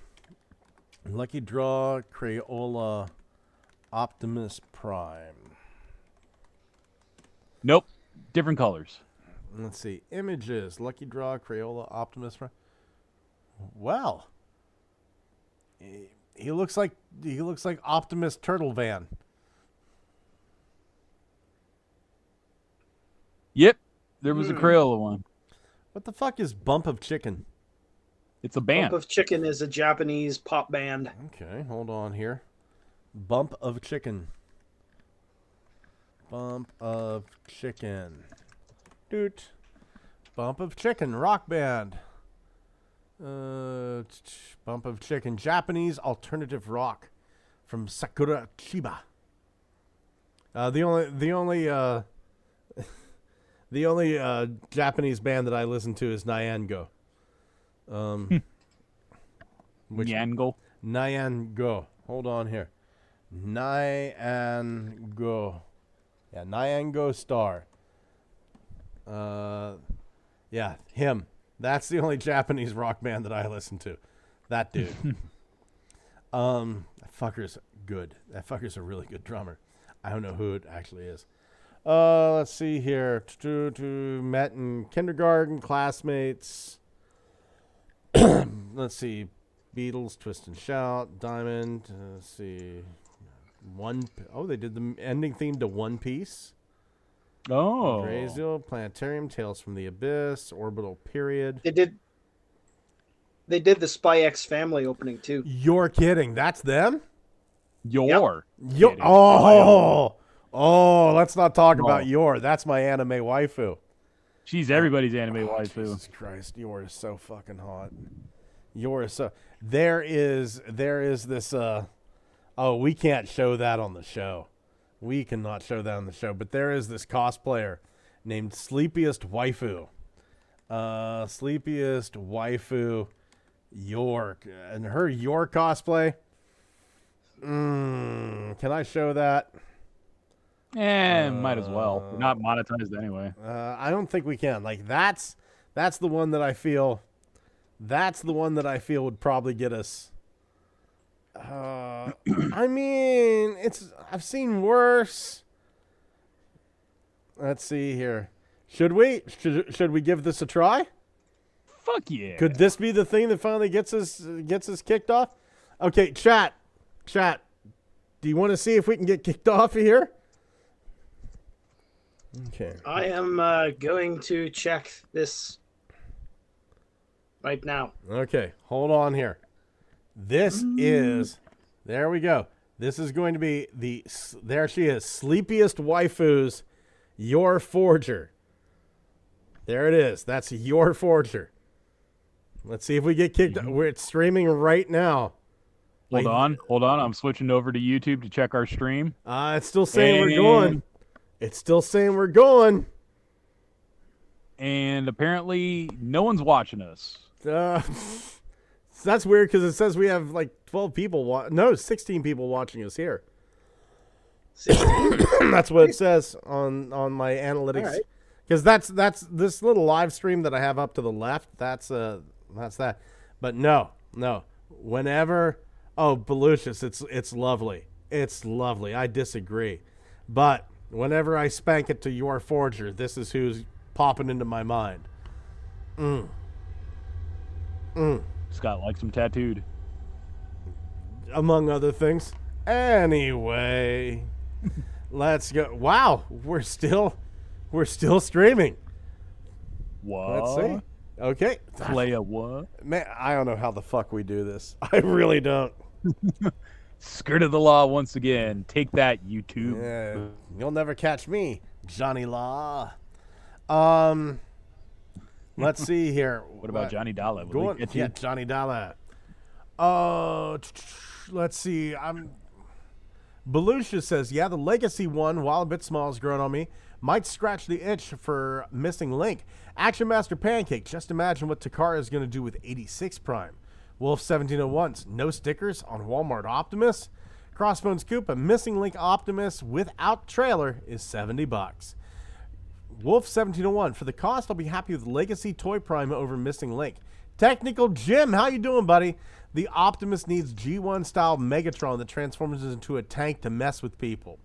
Lucky Draw Crayola Optimus Prime. Nope, different colors. Let's see. Images. Lucky Draw Crayola Optimus Prime. Well, he looks like Optimus Turtle Van. Yep, there was a Crayola one. What the fuck is Bump of Chicken? It's a band. Bump of Chicken is a Japanese pop band. Okay, hold on here. Bump of Chicken. Bump of Chicken. Doot. Bump of Chicken, rock band. Bump of Chicken, Japanese alternative rock from Sakura Chiba. The only Japanese band that I listen to is Nyango. Nyango. Nyango. Hold on here. Nyango. Yeah, Nyango Star. Yeah, him. That's the only Japanese rock band that I listen to. That dude. That fucker's good. That fucker's a really good drummer. I don't know who it actually is. Let's see here. Met in kindergarten, classmates. Let's see. Beatles, Twist and Shout, Diamond. Let's see. They did the ending theme to One Piece. Oh. Brazil, Planetarium, Tales from the Abyss, Orbital Period. They did the Spy X Family opening too. You're kidding. That's them? Kidding. Oh, let's not talk about Yor. That's my anime waifu. She's everybody's anime waifu. Jesus Christ, Yor is so fucking hot. Yor is so. There is this. We can't show that on the show. We cannot show that on the show. But there is this cosplayer named Sleepiest Waifu. Sleepiest Waifu York. And her York cosplay. Can I show that? Might as well. We're not monetized anyway. I don't think we can. Like that's the one that I feel. That's the one that I feel would probably get us. I mean, I've seen worse. Let's see here. Should we give this a try? Fuck yeah. Could this be the thing that finally gets us kicked off? Okay, chat. Do you want to see if we can get kicked off here? Okay. I am going to check this right now. Okay, hold on here. This is, there we go. This is going to be there she is, Sleepiest Waifus, Your Forger. There it is. That's Your Forger. Let's see if we get kicked. It's streaming right now. Hold on. I'm switching over to YouTube to check our stream. It's still saying we're going. It's still saying we're going. And apparently no one's watching us. That's weird because it says we have like 12 people. 16 people watching us here. That's what it says on my analytics. Because that's this little live stream that I have up to the left. That's that. But no. Whenever, Belucius, it's lovely. It's lovely. I disagree. But whenever I spank it to Your Forger, this is who's popping into my mind. Scott likes him tattooed. Among other things. Anyway, let's go. Wow, we're still streaming. What? Let's see. Okay. Play a what? Man, I don't know how the fuck we do this. I really don't. Skirt of the law once again. Take that, YouTube. Yeah, you'll never catch me, Johnny Law. Let's see here. What about Johnny Dollar? Yeah, Johnny Dollar. Let's see. Belucia says, yeah, the Legacy one, while a bit small, has grown on me. Might scratch the itch for missing Link. Action Master Pancake. Just imagine what Takara is going to do with 86 Prime. Wolf 1701's no stickers on Walmart Optimus. Crossbones Koopa. Missing Link Optimus without trailer is $70. Wolf 1701. For the cost, I'll be happy with Legacy Toy Prime over Missing Link. Technical Jim, how you doing, buddy? The Optimus needs G1 style Megatron that transforms into a tank to mess with people.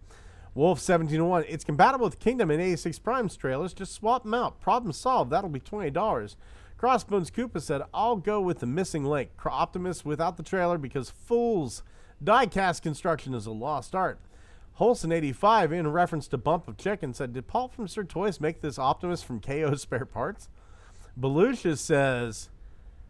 Wolf 1701. It's compatible with Kingdom and 86 Prime's trailers. Just swap them out. Problem solved. That'll be $20. Crossbones Koopa said, I'll go with the missing link. Optimus without the trailer because fools. Die-cast construction is a lost art. Holson85, in reference to Bump of Chicken, said, did Paul from Sir Toys make this Optimus from KO Spare Parts? Belucia says,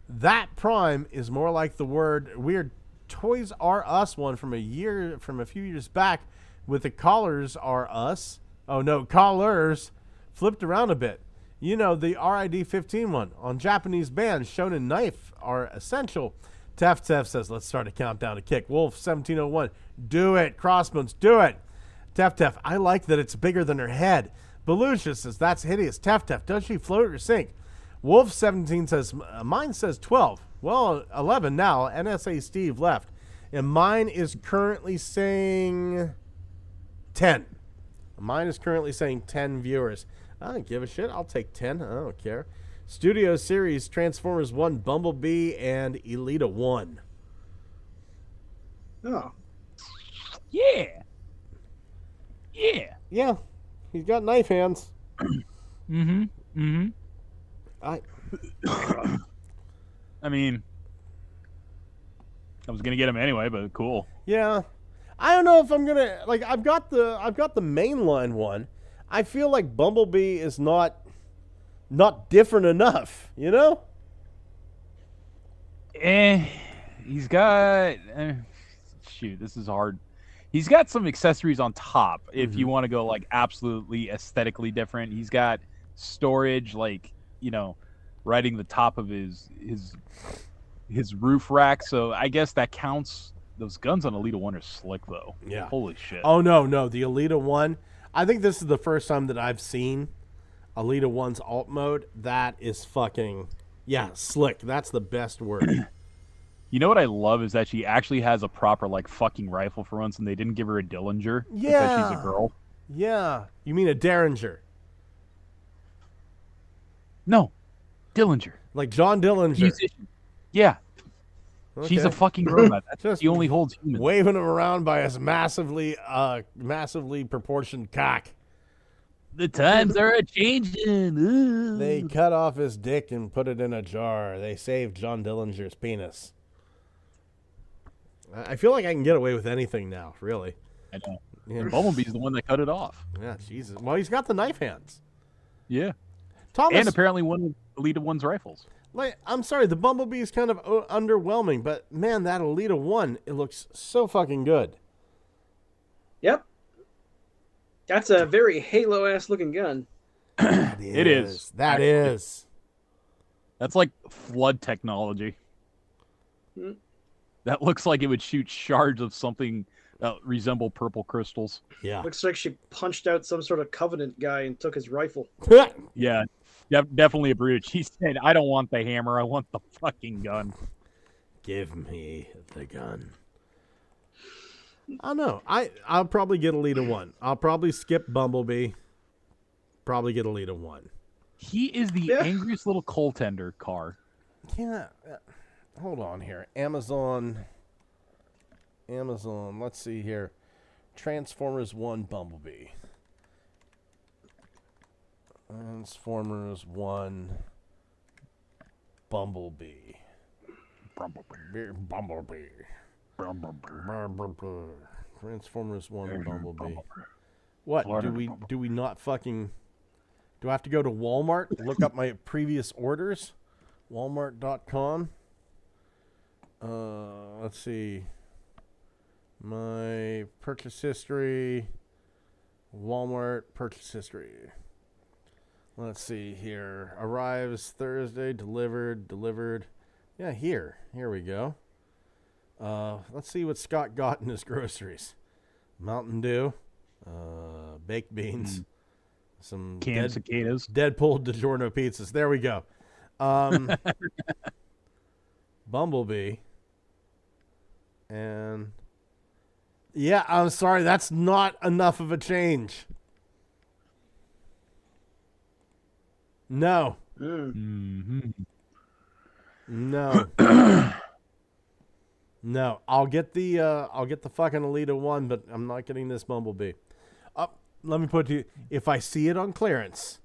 that Prime is more like the weird Toys R Us one from a few years back with the collars are us. Oh no, collars flipped around a bit. You know, the RID 15 one on Japanese bands, Shonen Knife are essential. Tef says, let's start a countdown to kick. Wolf 1701, do it. Crossbones, do it. Tef, I like that it's bigger than her head. Belucia says, that's hideous. Tef, does she float or sink? Wolf 17 says, mine says 12. Well, 11 now. NSA Steve left. And mine is currently saying 10. Mine is currently saying 10 viewers. I don't give a shit. I'll take 10. I don't care. Studio Series, Transformers 1, Bumblebee, and Elita 1. Oh. Yeah. Yeah. Yeah. He's got knife hands. Mm-hmm. I mean, I was gonna get him anyway, but cool. Yeah. I don't know if I'm gonna I've got the mainline one. I feel like Bumblebee is not different enough, you know? He's got shoot, this is hard. He's got some accessories on top if you want to go like absolutely aesthetically different. He's got storage, like, you know, riding the top of his roof rack. So I guess that counts. Those guns on Elita 1 are slick though. Yeah. Holy shit. Oh no, the Elita 1. I think this is the first time that I've seen Elita 1's alt mode. That is fucking slick. That's the best word. You know what I love is that she actually has a proper like fucking rifle for once, and they didn't give her a Dillinger because she's a girl. Yeah. You mean a Derringer? No, Dillinger. Like John Dillinger. Musician. Yeah. Okay. She's a fucking robot. That's Just he only holds humans. Waving him around by his massively proportioned cock. The times are a-changing. Ooh. They cut off his dick and put it in a jar. They saved John Dillinger's penis. I feel like I can get away with anything now, really. I know. Yeah. And Bumblebee's the one that cut it off. Yeah, Jesus. Well, he's got the knife hands. Yeah. Thomas, And apparently one of Elita 1's rifles. like, I'm sorry, the Bumblebee is kind of underwhelming, but man, that Elita 1, it looks so fucking good. Yep. That's a very Halo-ass looking gun. It is. That is. That's like flood technology. Hmm. That looks like it would shoot shards of something that resemble purple crystals. Yeah. Looks like she punched out some sort of Covenant guy and took his rifle. Yeah, definitely a brute. She said, I don't want the hammer, I want the fucking gun. Give me the gun. I don't know. I'll probably get Elita 1. I'll probably skip Bumblebee. Probably get Elita 1. He is the angriest little coal tender car. Yeah. Hold on here. Amazon. Let's see here. Transformers 1 Bumblebee. Transformers 1 Bumblebee. Transformers 1 Bumblebee. What? Do we not fucking... Do I have to go to Walmart? Look up my previous orders? Walmart.com. Let's see. My purchase history. Walmart purchase history. Let's see here. Arrives Thursday. Delivered. Yeah, here. Here we go. Let's see what Scott got in his groceries. Mountain Dew. Baked beans. Some Canned cicadas. Deadpool DiGiorno pizzas. There we go. Bumblebee. And yeah, I'm sorry, that's not enough of a change. No. Mm-hmm. No. No. I'll get the fucking Elita 1, but I'm not getting this Bumblebee. let me put it to you, if I see it on clearance,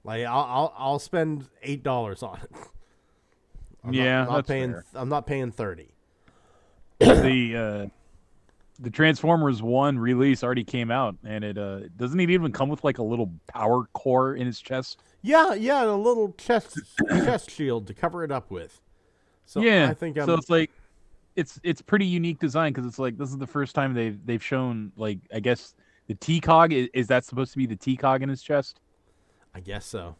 like I'll spend $8 on it. I'm not paying 30. The Transformers 1 release already came out, and it doesn't it even come with like a little power core in its chest? Yeah, a little chest shield to cover it up with. So yeah, I think so it's like it's pretty unique design because it's like this is the first time they've shown, like, I guess the T-Cog is that supposed to be the T-Cog in his chest? I guess so.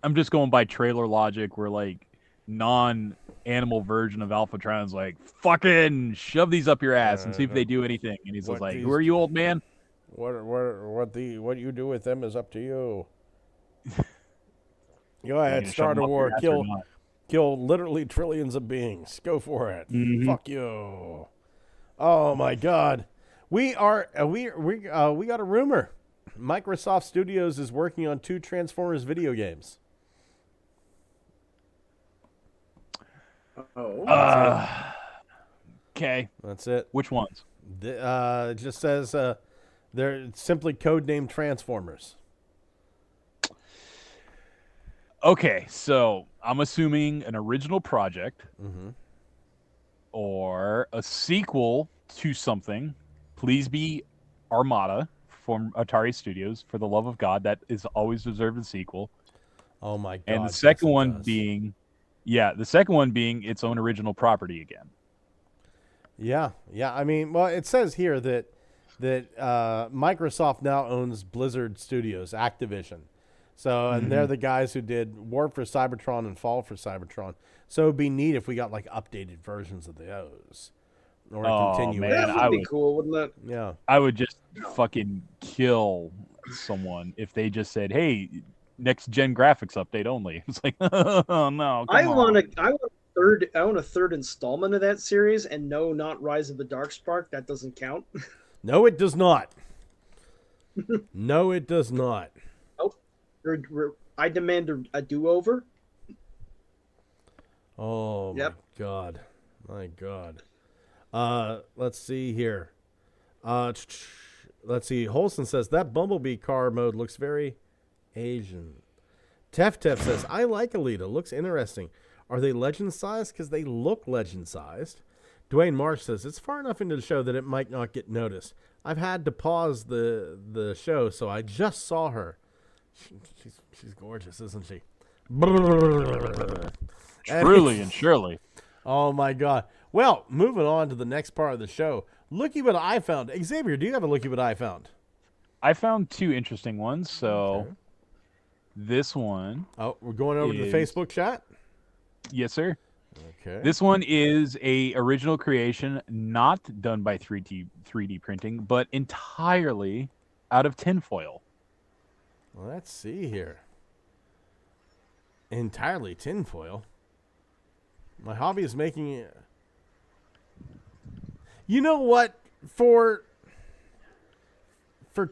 I'm just going by trailer logic where like non-animal version of Alphatron's like, fucking shove these up your ass and see if they do anything. And he's just like, who are you, old man? What you do with them is up to you. Go ahead, start a war, kill literally trillions of beings. Go for it. Mm-hmm. Fuck you. Oh my God, we got a rumor. Microsoft Studios is working on 2 Transformers video games. Okay. That's it. Which ones? It just says they're simply codenamed Transformers. Okay, so I'm assuming an original project or a sequel to something. Please be Armada from Atari Studios. For the love of God, that is always deserved a sequel. Oh my God! And the second one being its own original property again. Yeah. I mean, well, it says here that Microsoft now owns Blizzard Studios, Activision. So, and they're the guys who did War for Cybertron and Fall for Cybertron. So it'd be neat if we got like updated versions of those, or continue. Man, That would be cool, wouldn't it? Yeah. I would just fucking kill someone if they just said, "Hey, next gen graphics update only." It's like, oh no! I want a third installment of that series, and no, not Rise of the Darkspark. That doesn't count. No, it does not. No, it does not. I demand a do-over. Oh, Yep. My God. Let's see here. Let's see. Holson says, that Bumblebee car mode looks very Asian. Tef says, I like Alita. Looks interesting. Are they legend-sized? Because they look legend-sized. Dwayne Marsh says, it's far enough into the show that it might not get noticed. I've had to pause the show, so I just saw her. She's gorgeous, isn't she? Truly and surely. Oh, my God. Well, moving on to the next part of the show. Looky what I found. Xavier, do you have a looky what I found? I found 2 interesting ones. So this one. Oh, we're going over to the Facebook chat? Yes, sir. Okay. This one is a original creation, not done by 3D printing, but entirely out of tinfoil. Well, let's see here. Entirely tinfoil. My hobby is making it. You know what? For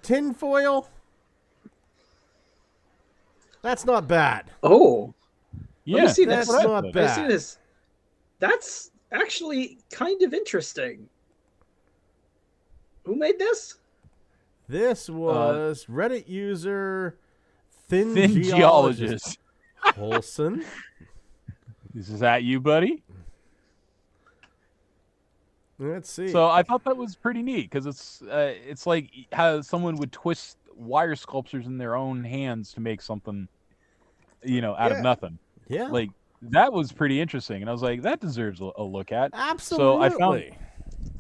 tinfoil, that's not bad. Oh, Yeah, let me see that's this. not Let me bad. see this. That's actually kind of interesting. Who made this? This was Reddit user Thin Geologist. Holson. Is that you, buddy? Let's see. So I thought that was pretty neat because it's like how someone would twist wire sculptures in their own hands to make something, out of nothing. Yeah. Like that was pretty interesting, and I was like, that deserves a look at. Absolutely.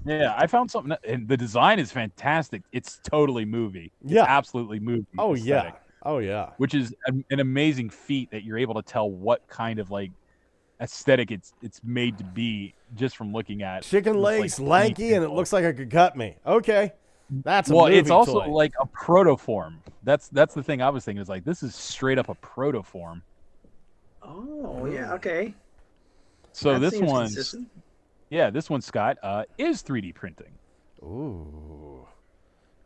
So I found something, and the design is fantastic. It's totally movie. It's Yeah. absolutely movie. Oh aesthetic, yeah. Oh yeah. which is an amazing feat that you're able to tell what kind of like aesthetic it's made to be just from looking at Chicken this, legs, like, lanky, and it looks like it could cut me. Okay. That's a well, movie it's also toy. like a protoform. That's the thing I was thinking, is like this is straight up a protoform. Oh, yeah, okay. So That this seems one, consistent. this one, Scott, is 3D printing. Ooh.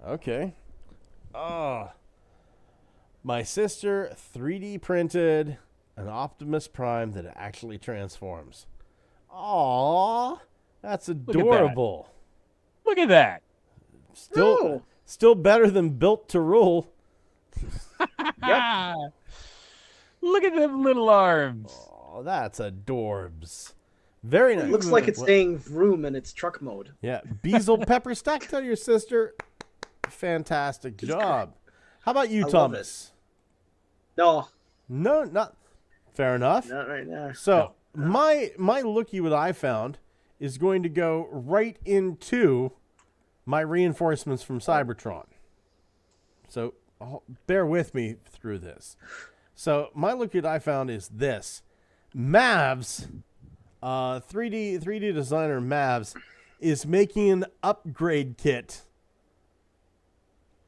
Okay. My sister 3D printed an Optimus Prime that actually transforms. Aww. That's adorable. Look at that. Still Still better than Built to Rule. Yep. Look at them little arms. Oh, that's adorbs. Very nice. It looks like it's saying vroom in its truck mode. Yeah. Beazle Pepper Stack, tell your sister. Fantastic job. How about you, I love Thomas? No, No, not fair enough. not right now. So my looky what I found is going to go right into my reinforcements from Cybertron. So bear with me through this. So my looky what I found is this. Mavs, 3D designer Mavs, is making an upgrade kit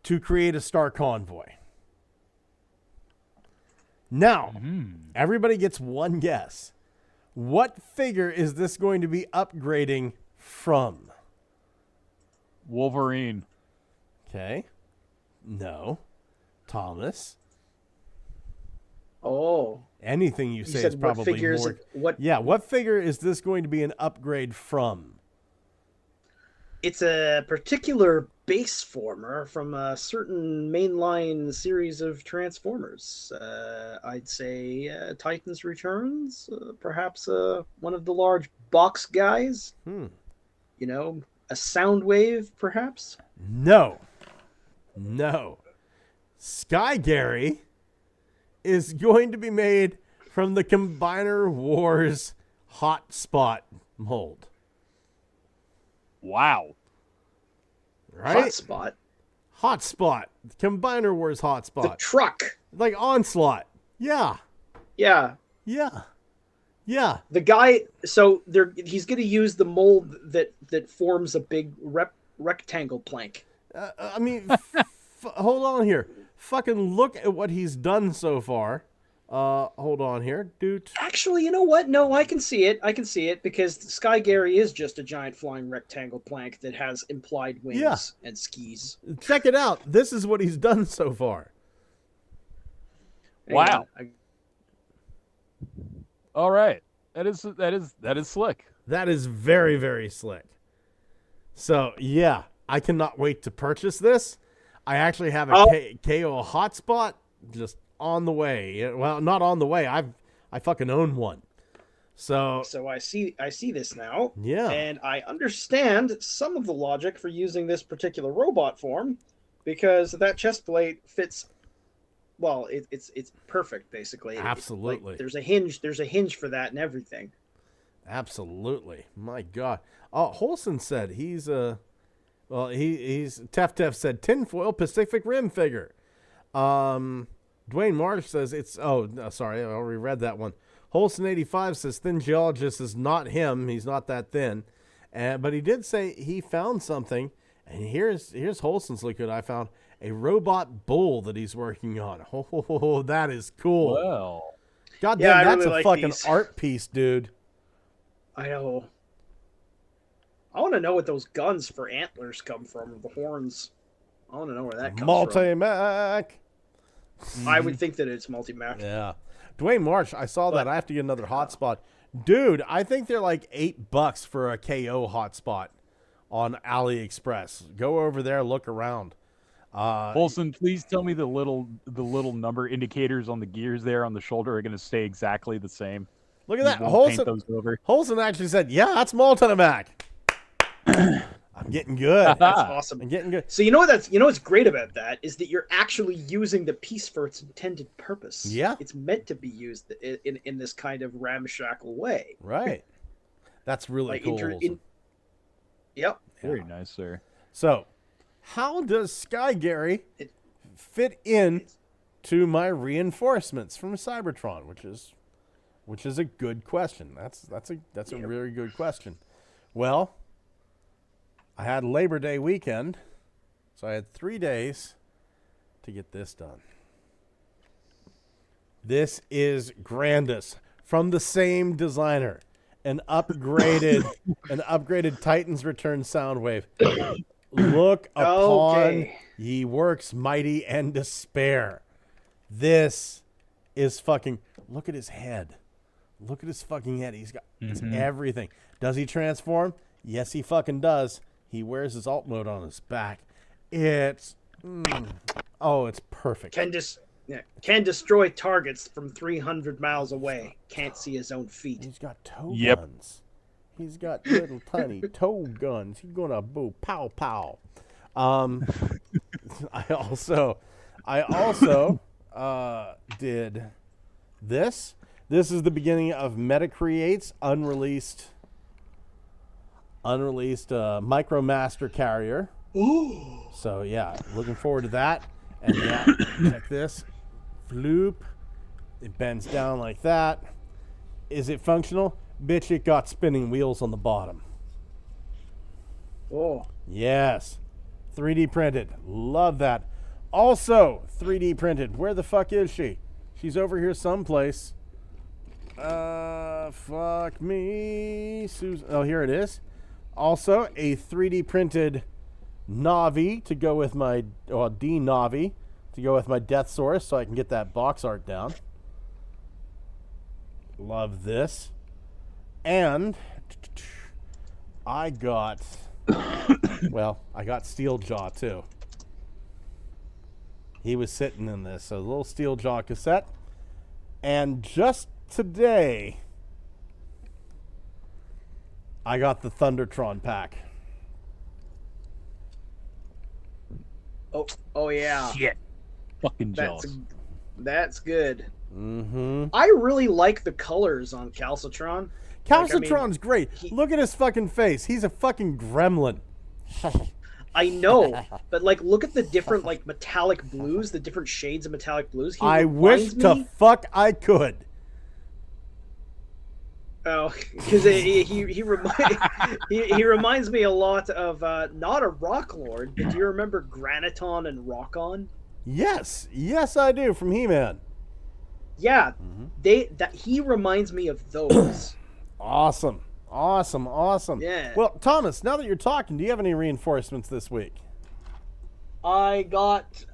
to create a Star Convoy. Now, everybody gets one guess. What figure is this going to be upgrading from? Wolverine. Okay. No. Thomas. Oh, Anything you say said is what probably figure is more. it- what- Yeah, what figure is this going to be an upgrade from? it's a particular base former from a certain mainline series of Transformers. I'd say Titans Returns, perhaps one of the large box guys. You know, a Soundwave, perhaps. No. Sky Gary is going to be made from the Combiner Wars Hotspot mold. Wow. Right? Hotspot. Hotspot. Combiner Wars Hotspot. The truck. Like Onslaught. Yeah. Yeah. The guy. So he's going to use the mold that forms a big rectangle plank. I mean, hold on here. Fucking look at what he's done so far. Hold on here, dude. Actually, you know what? No, I can see it because Sky Gary is just a giant flying rectangle plank that has implied wings and skis. Check it out. This is what he's done so far. Wow. All right. That is slick. That is very, very slick. So, yeah, I cannot wait to purchase this. I actually have a KO hotspot just on the way. Well, not on the way. I fucking own one. So I see this now. Yeah. And I understand some of the logic for using this particular robot form because that chest plate fits. Well, it's perfect basically. Absolutely. Like, there's a hinge for that and everything. Absolutely. My God. Oh, Holson said he's he's Tef said tinfoil Pacific Rim figure. Dwayne Marsh says it's sorry, I already read that one. Holson 85 says Thin Geologist is not him. He's not that thin. But he did say he found something. And here's Holson's look at I found a robot bull that he's working on. Oh, that is cool. Well. God Yeah, damn, I that's really a like fucking these. art piece, dude. I know. I want to know what those guns for antlers come from, the horns. I want to know where that comes from. Multi-Mac. I would think that it's multi-Mac. Yeah. Dwayne Marsh, I saw that. I have to get another hotspot. Dude, I think they're like $8 for a KO hotspot on AliExpress. Go over there, look around. Olson, please tell me the little number indicators on the gears there on the shoulder are going to stay exactly the same. Look at that. You won't paint those over. Holson actually said, yeah, that's multi-Mac. I'm getting good. That's awesome. I'm getting good. So you know what's great about that is that you're actually using the piece for its intended purpose. Yeah. It's meant to be used in this kind of ramshackle way. Right. That's really Like cool. Holson. Yep. Very nice, sir. So, how does Sky Gary fit in to my reinforcements from Cybertron, which is a good question. That's a really good question. Well, I had Labor Day weekend, so I had 3 days to get this done. This is Grandis from the same designer, an upgraded Titans Return Soundwave. Look upon ye works mighty and despair. This is fucking. Look at his head. Look at his fucking head. He's got it's everything. Does he transform? Yes, he fucking does. He wears his alt mode on his back. It's it's perfect. Can destroy targets from 300 miles away. Can't see his own feet. He's got toe Yep. guns. He's got little tiny toe guns. He's gonna boo pow pow. I also did this. This is the beginning of Metacreate's unreleased MicroMaster carrier. Ooh. So yeah, looking forward to that. And yeah, check this. Floop. It bends down like that. Is it functional? Bitch, it got spinning wheels on the bottom. Oh. Yes. 3D printed. Love that. Also 3D printed. Where the fuck is she? She's over here someplace. Fuck me. Susan. Oh, here it is. Also a 3D printed Navi to go with my D-Navi to go with my Death Source so I can get that box art down. Love this. And I got I got Steel Jaw too. He was sitting in this, so a little Steel Jaw cassette. And just today I got the Thundertron pack. Oh yeah. Shit. Fucking jealous. That's good. Mm-hmm. I really like the colors on Calcitron. Calcitron's great. Look at his fucking face. He's a fucking gremlin. I know, but like, look at the different like metallic blues, the different shades of metallic blues. I wish to fuck I could. Oh, because he reminds me a lot of not a Rock Lord, but do you remember Graniton and Rock-On? Yes, I do, from He-Man. Yeah, he reminds me of those. Awesome. Yeah. Well, Thomas, now that you're talking, do you have any reinforcements this week? I got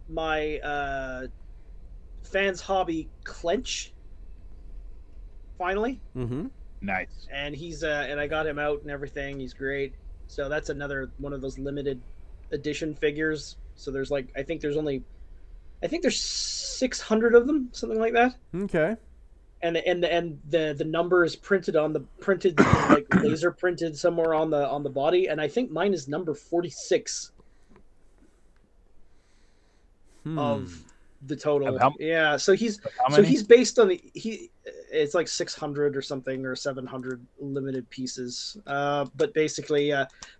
my Fans Hobby Clench finally. Mm-hmm. Nice. And he's and I got him out and everything. He's great. So that's another one of those limited edition figures. So there's like I think there's 600 of them, something like that. Okay. And the number is printed like laser printed somewhere on the body, and I think mine is number 46 of the total. Yeah, so he's based on it's like 600 or something, or 700 limited pieces. But basically,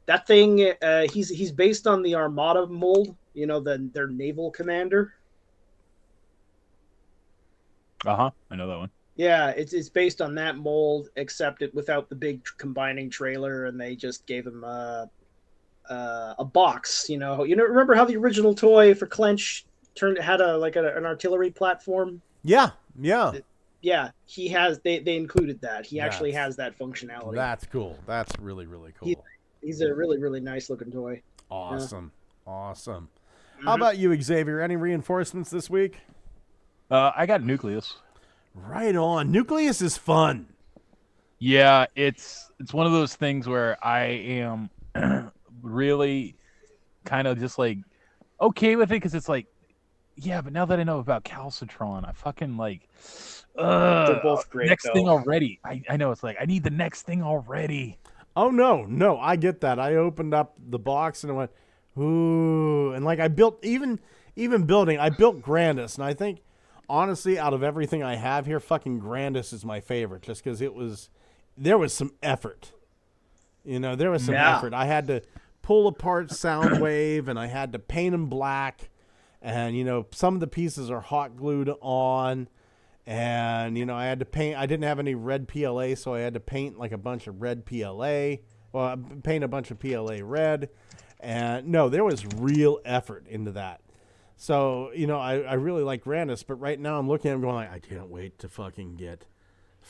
that thing he's based on the Armada mold. You know, their naval commander. I know that one. Yeah, it's based on that mold, except it without the big combining trailer, and they just gave him a box. You know, remember how the original toy for Clench had an artillery platform? Yeah. Yeah, he has. They included that. He actually has that functionality. That's cool. That's really, really cool. He's a really, really nice looking toy. Awesome. Mm-hmm. How about you, Xavier? Any reinforcements this week? I got Nucleus. Right on. Nucleus is fun. Yeah, it's one of those things where I am really kind of just like okay with it, because it's like, yeah, but now that I know about Calcitron, I fucking like they're both great. Next thing already. I know, it's like I need the next thing already. Oh no, I get that. I opened up the box and I went, ooh, and like I built even building, I built Grandis, and I think honestly, out of everything I have here, fucking Grandis is my favorite, just because there was some effort. You know, there was some effort. I had to pull apart Soundwave, and I had to paint them black, and you know, some of the pieces are hot glued on, and you know, I had to paint. I didn't have any red PLA, so I had to paint like a bunch of red PLA. Well, paint a bunch of PLA red, and no, there was real effort into that. So, you know, I really like Grandis, but right now I'm looking at him going like, I can't wait to fucking get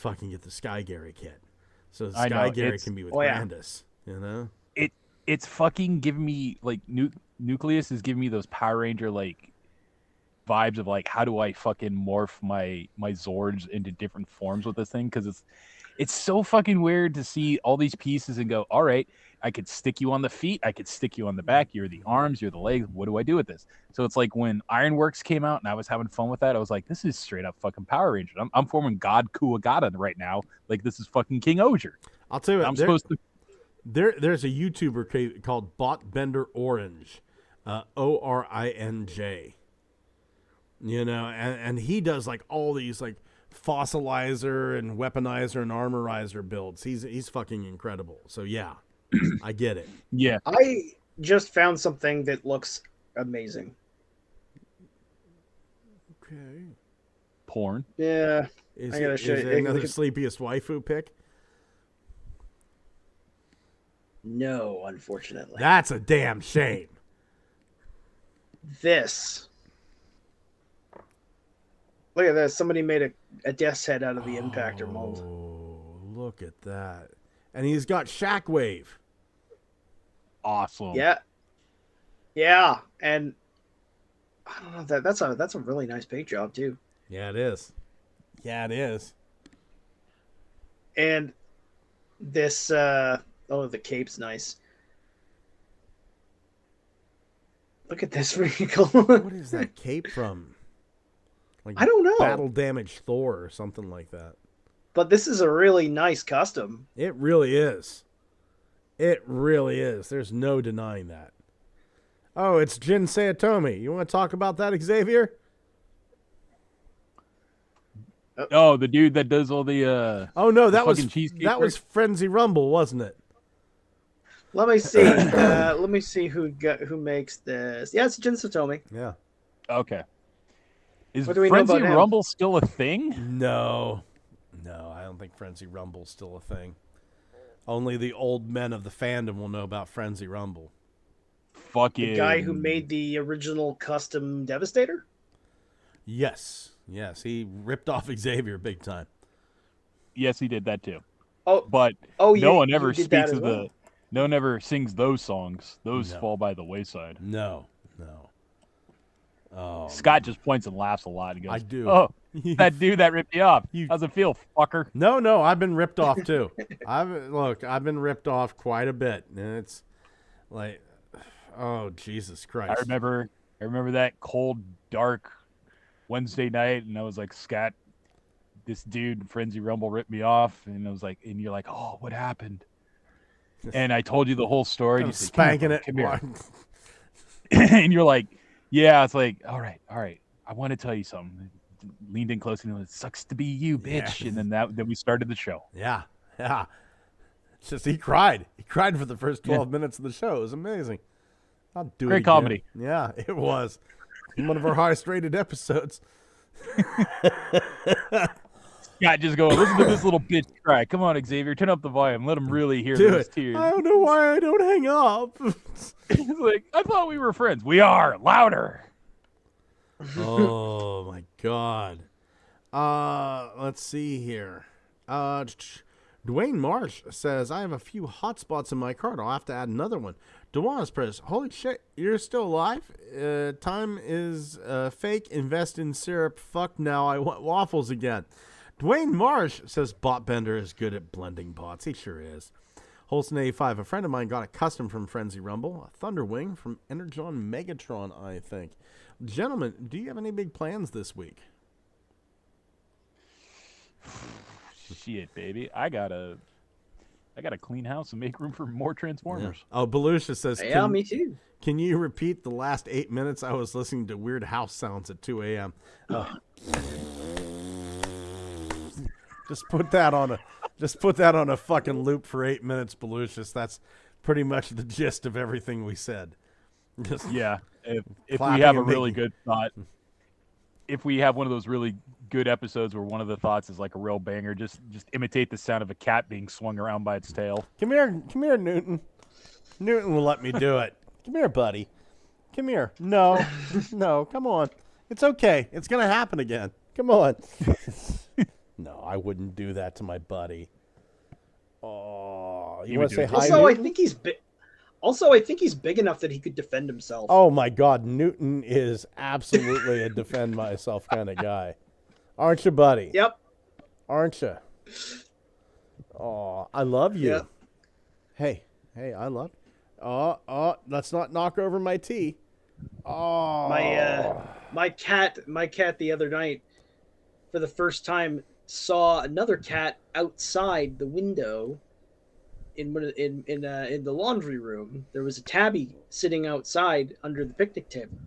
the Sky Gary kit. So the Sky Gary can be with Grandis, you know? It's fucking giving me, like, Nucleus is giving me those Power Ranger, like, vibes of like, how do I fucking morph my Zords into different forms with this thing? Because it's so fucking weird to see all these pieces and go, all right, I could stick you on the feet, I could stick you on the back, you're the arms, you're the legs. What do I do with this? So it's like when Ironworks came out and I was having fun with that, I was like, this is straight up fucking Power Rangers. I'm forming God Kuwagata right now. Like, this is fucking King Oger. I'll tell you what, I'm supposed to. There's a YouTuber called Botbender Orange, Orinj. You know, and he does like all these like fossilizer and weaponizer and armorizer builds. He's fucking incredible. So yeah, I get it. Yeah. I just found something that looks amazing. Okay. Porn. Yeah. Is I gotta it, show is you. it another sleepiest waifu pick? No, unfortunately. That's a damn shame. This. Look at this. Somebody made a death's head out of the impactor mold. Oh, look at that. And he's got Shockwave. Awesome. Yeah. Yeah. And I don't know, that's a really nice paint job too. Yeah, it is. Yeah, it is. And this the cape's nice. Look at this vehicle. What is that cape from? Like I don't know. Battle Damage Thor or something like that. But this is a really nice custom. It really is. It really is. There's no denying that. Oh, it's Jin Sayatomi. You want to talk about that, Xavier? Oh, the dude that does all the Oh no, that was cheesecake was Frenzy Rumble, wasn't it? Let me see. Let me see who makes this. Yeah, it's Jin Satomi. Yeah. Okay. Is What do we know Frenzy about him? Rumble still a thing? No, I don't think Frenzy Rumble's still a thing. Only the old men of the fandom will know about Frenzy Rumble. Fucking The guy who made the original custom Devastator? Yes, he ripped off Xavier big time. Yes, he did that too. Oh, But oh, no you- one ever you did speaks that as of well. no one ever sings those songs. Those No. fall by the wayside. No. Oh, Scott just points and laughs a lot. He goes, I do. Oh, that dude that ripped me off. You- How's it feel, fucker? No, I've been ripped off too. I've been ripped off quite a bit, and it's like, oh Jesus Christ! I remember that cold, dark Wednesday night, and I was like, Scott, this dude, Frenzy Rumble, ripped me off, and I was like, and you're like, oh, what happened? And I told you the whole story. I'm And you said, "Come here, spanking it. bud, come here." And you're like, yeah. It's like, all right. I want to tell you something. Leaned in close and it sucks to be you, bitch. Yeah. And then we started the show. Yeah. It's just he cried. He cried for the first 12 minutes of the show. It was amazing. I'll do it Great again. comedy. Yeah, it was. One of our highest rated episodes. Scott, just go, listen to this little bitch cry. Come on, Xavier, turn up the volume. Let him really hear Do those it. tears. I don't know why I don't hang up. He's like, I thought we were friends. We are. Louder. Oh my God. Let's see here. Dwayne Marsh says, I have a few hot spots in my cart. I'll have to add another one. Dewan's Press, holy shit, you're still alive? Time is fake. Invest in syrup. Fuck now. I want waffles again. Dwayne Marsh says Botbender is good at blending bots. He sure is. Holston 85, a friend of mine got a custom from Frenzy Rumble, a Thunderwing from Energon Megatron, I think. Gentlemen, do you have any big plans this week? Shit, baby. I gotta clean house and make room for more Transformers. Yeah. Oh, Belusha says, Yeah, me too. Can you repeat the last 8 minutes? I was listening to weird house sounds at 2 a.m. Just put that on a fucking loop for 8 minutes, Belucius. That's pretty much the gist of everything we said. Just Yeah. If we clapping have a and really making- good thought, if we have one of those really good episodes where one of the thoughts is like a real banger, just imitate the sound of a cat being swung around by its tail. Come here, Newton. Newton will let me do it. Come here, buddy. Come here. No, come on. It's okay. It's gonna happen again. Come on. No, I wouldn't do that to my buddy. Oh, you want to say hi? Also, I Newton? think he's Also, I think he's big enough that he could defend himself. Oh my God, Newton is absolutely a defend myself kind of guy, aren't you, buddy? Yep. Aren't you? Oh, I love you. Yep. Hey, I love. Oh, let's not knock over my tea. Oh, My cat the other night, for the first time, saw another cat outside the window. In the laundry room, there was a tabby sitting outside under the picnic table.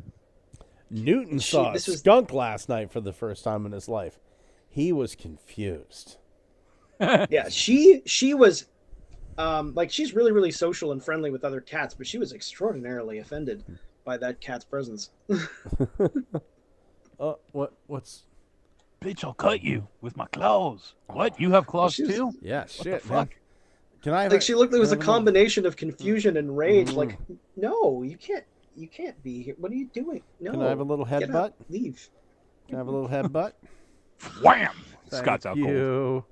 Newton saw a skunk last night for the first time in his life. He was confused. Yeah, she was, like, she's really, really social and friendly with other cats, but she was extraordinarily offended by that cat's presence. What's? Bitch, I'll cut you with my claws. What? You have claws too? Yeah, What shit, the man. fuck? Can I? Like, she looked like it was a combination of confusion and rage. Like, no, you can't be here. What are you doing? No. Can I have a little Get headbutt? up, leave. Can I have a little headbutt? Wham! Thank Scott's out cold. you.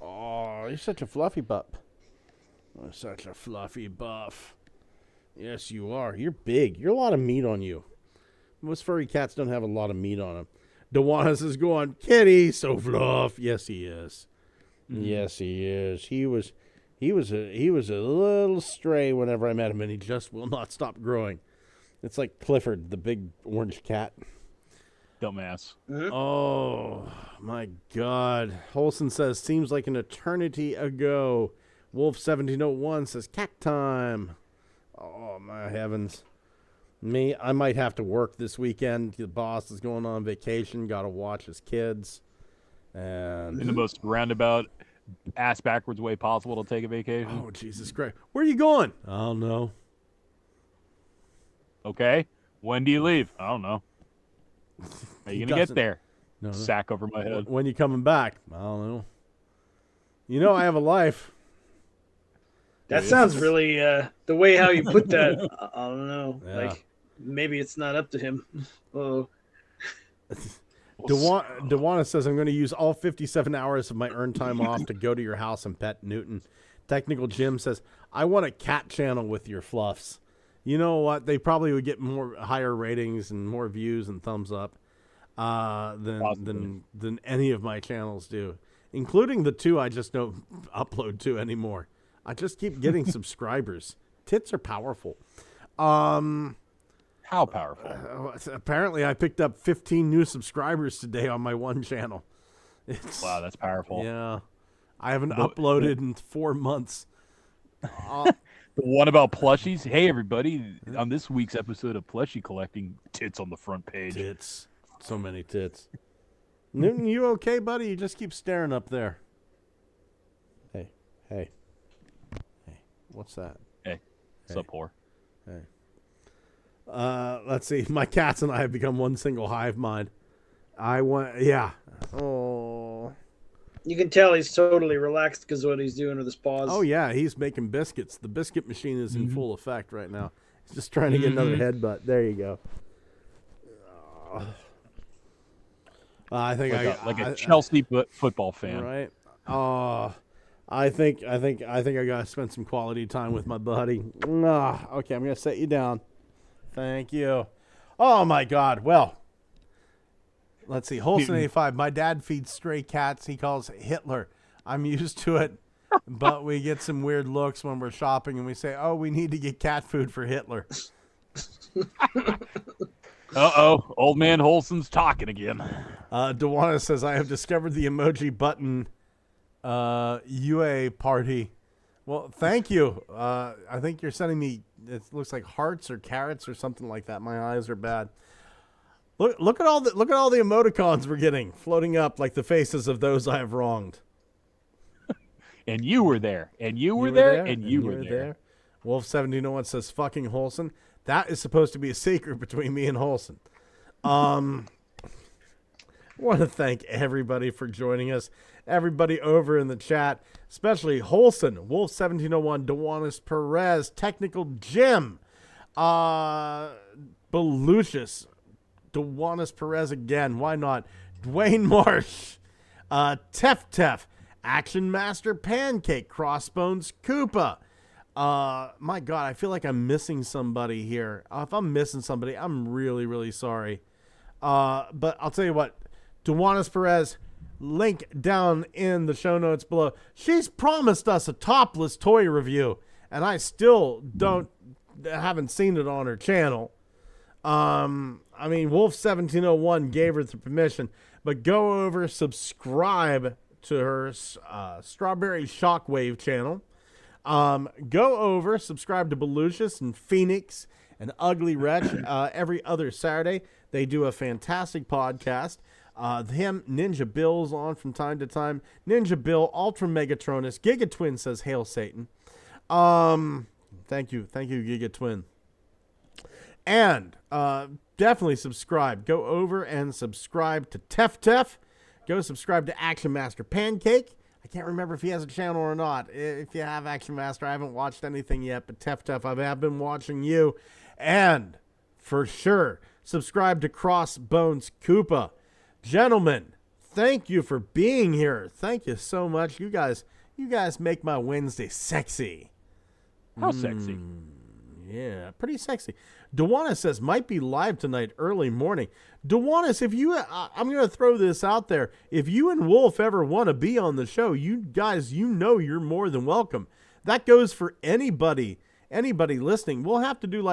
Oh, you're such a fluffy buff. Oh, such a fluffy buff. Yes, you are. You're big. You're a lot of meat on you. Most furry cats don't have a lot of meat on them. Dewanis is going, Kitty, so fluff. Yes, he is. Yes, he is. He was a little stray whenever I met him, and he just will not stop growing. It's like Clifford, the big orange cat. Dumbass. Oh, my God. Holson says, seems like an eternity ago. Wolf1701 says, cat time. Oh, my heavens. Me, I might have to work this weekend. The boss is going on vacation. Got to watch his kids. And In the most roundabout, ass backwards way possible to take a vacation. oh, Jesus Christ. Where are you going? I don't know. Okay. When do you leave? I don't know. How you gonna get there? No. Sack over my head. When you coming back? I don't know. You know I have a life. That sounds really, the way how you put that, I don't know. Yeah. Like, maybe it's not up to him. Oh. Dewana says, I'm going to use all 57 hours of my earned time off to go to your house and pet Newton. Technical Jim says, I want a cat channel with your fluffs. You know what? They probably would get higher ratings and more views and thumbs up than any of my channels do, including the two I just don't upload to anymore. I just keep getting subscribers. Tits are powerful. How powerful? Apparently, I picked up 15 new subscribers today on my one channel. Wow, that's powerful. Yeah. I haven't uploaded in 4 months. The one about plushies. Hey, everybody. On this week's episode of Plushie Collecting, tits on the front page. Tits. So many tits. Newton, you okay, buddy? You just keep staring up there. Hey. What's that? Hey, what's up, whore? Hey. Let's see. My cats and I have become one single hive mind. Yeah. Oh. You can tell he's totally relaxed because of what he's doing with his paws. Oh, yeah. He's making biscuits. The biscuit machine is in full effect right now. He's just trying to get another headbutt. There you go. I think like a Chelsea football fan. Right. I think I gotta spend some quality time with my buddy. Okay, I'm gonna set you down. Thank you. Oh my God. Well, let's see. Holson 85. My dad feeds stray cats. He calls Hitler. I'm used to it, but we get some weird looks when we're shopping, and we say, "Oh, we need to get cat food for Hitler." Uh-oh, old man Holson's talking again. Dewana says, I have discovered the emoji button UA party. Well, thank you. I think you're sending me, it looks like hearts or carrots or something like that. My eyes are bad. Look at all the emoticons we're getting floating up like the faces of those I have wronged. And you were there. And you were there. And you were there. Wolf1701 says, fucking Holson. That is supposed to be a secret between me and Holson. I want to thank everybody for joining us. Everybody over in the chat, especially Holson, Wolf1701, Dewanis Perez, Technical Jim, Belucius, Dewanis Perez again. Why not? Dwayne Marsh, Tef, Action Master Pancake, Crossbones Koopa, My God, I feel like I'm missing somebody here. If I'm missing somebody, I'm really, really sorry. But I'll tell you what, Duanis Perez, link down in the show notes below. She's promised us a topless toy review, and I still haven't seen it on her channel. I mean, Wolf1701 gave her the permission, but go over, subscribe to her Strawberry Shockwave channel. Go over, subscribe to Belucius and Phoenix and Ugly Wretch every other Saturday. They do a fantastic podcast. Him, Ninja Bill's on from time to time. Ninja Bill, Ultra Megatronus, Giga Twin says, "Hail Satan." Thank you, Giga Twin. And definitely subscribe. Go over and subscribe to Tef. Go subscribe to Action Master Pancake. I can't remember if he has a channel or not. If you have Action Master, I haven't watched anything yet, but Tef, I have been watching you. And for sure, subscribe to Crossbones Koopa. Gentlemen, thank you for being here. Thank you so much. You guys make my Wednesday sexy. How sexy? Yeah, pretty sexy. Dewana says, might be live tonight, early morning. Dewana, if you, I'm going to throw this out there. If you and Wolf ever want to be on the show, you guys, you're more than welcome. That goes for anybody listening. We'll have to do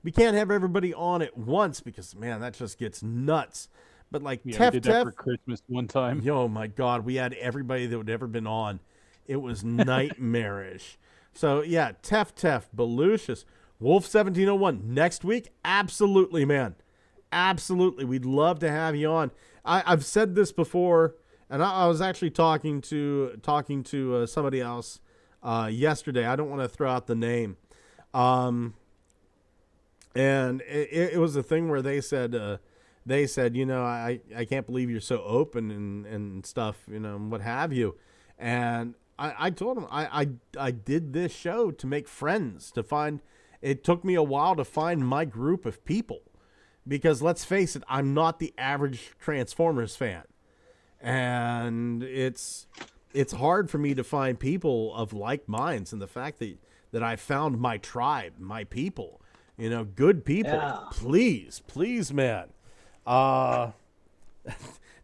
we can't have everybody on at once because, man, that just gets nuts. But we did that for Christmas one time. Oh my God, we had everybody that would ever been on. It was nightmarish. So yeah, Tef, Belucius, Wolf1701 next week. Absolutely, man. Absolutely. We'd love to have you on. I've said this before, and I was actually talking to somebody else yesterday. I don't want to throw out the name. And it was a thing where they said, I can't believe you're so open and stuff, what have you. And I told him I did this show to make friends, it took me a while to find my group of people because let's face it, I'm not the average Transformers fan. And it's hard for me to find people of like minds, and the fact that I found my tribe, my people, good people. Yeah. Please, man.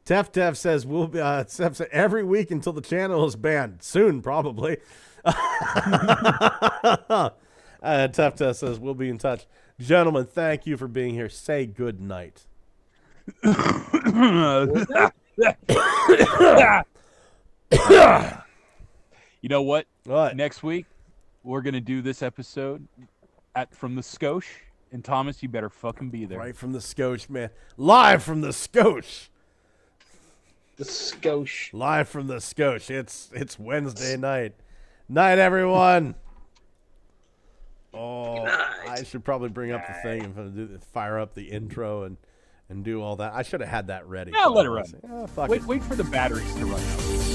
Tef says we'll be every week until the channel is banned. Soon, probably. Tef says we'll be in touch. Gentlemen, thank you for being here. Say good night. You know what? What? Next week, we're going to do this episode from the Skosh. And Thomas, you better fucking be there. Right from the Skosh, man. Live from the Skosh. The Skosh. Live from the Skosh. It's Wednesday night. Night, everyone. Oh, I should probably bring up the thing and fire up the intro and do all that. I should have had that ready. Yeah, let it run. Yeah, wait for the batteries to run out.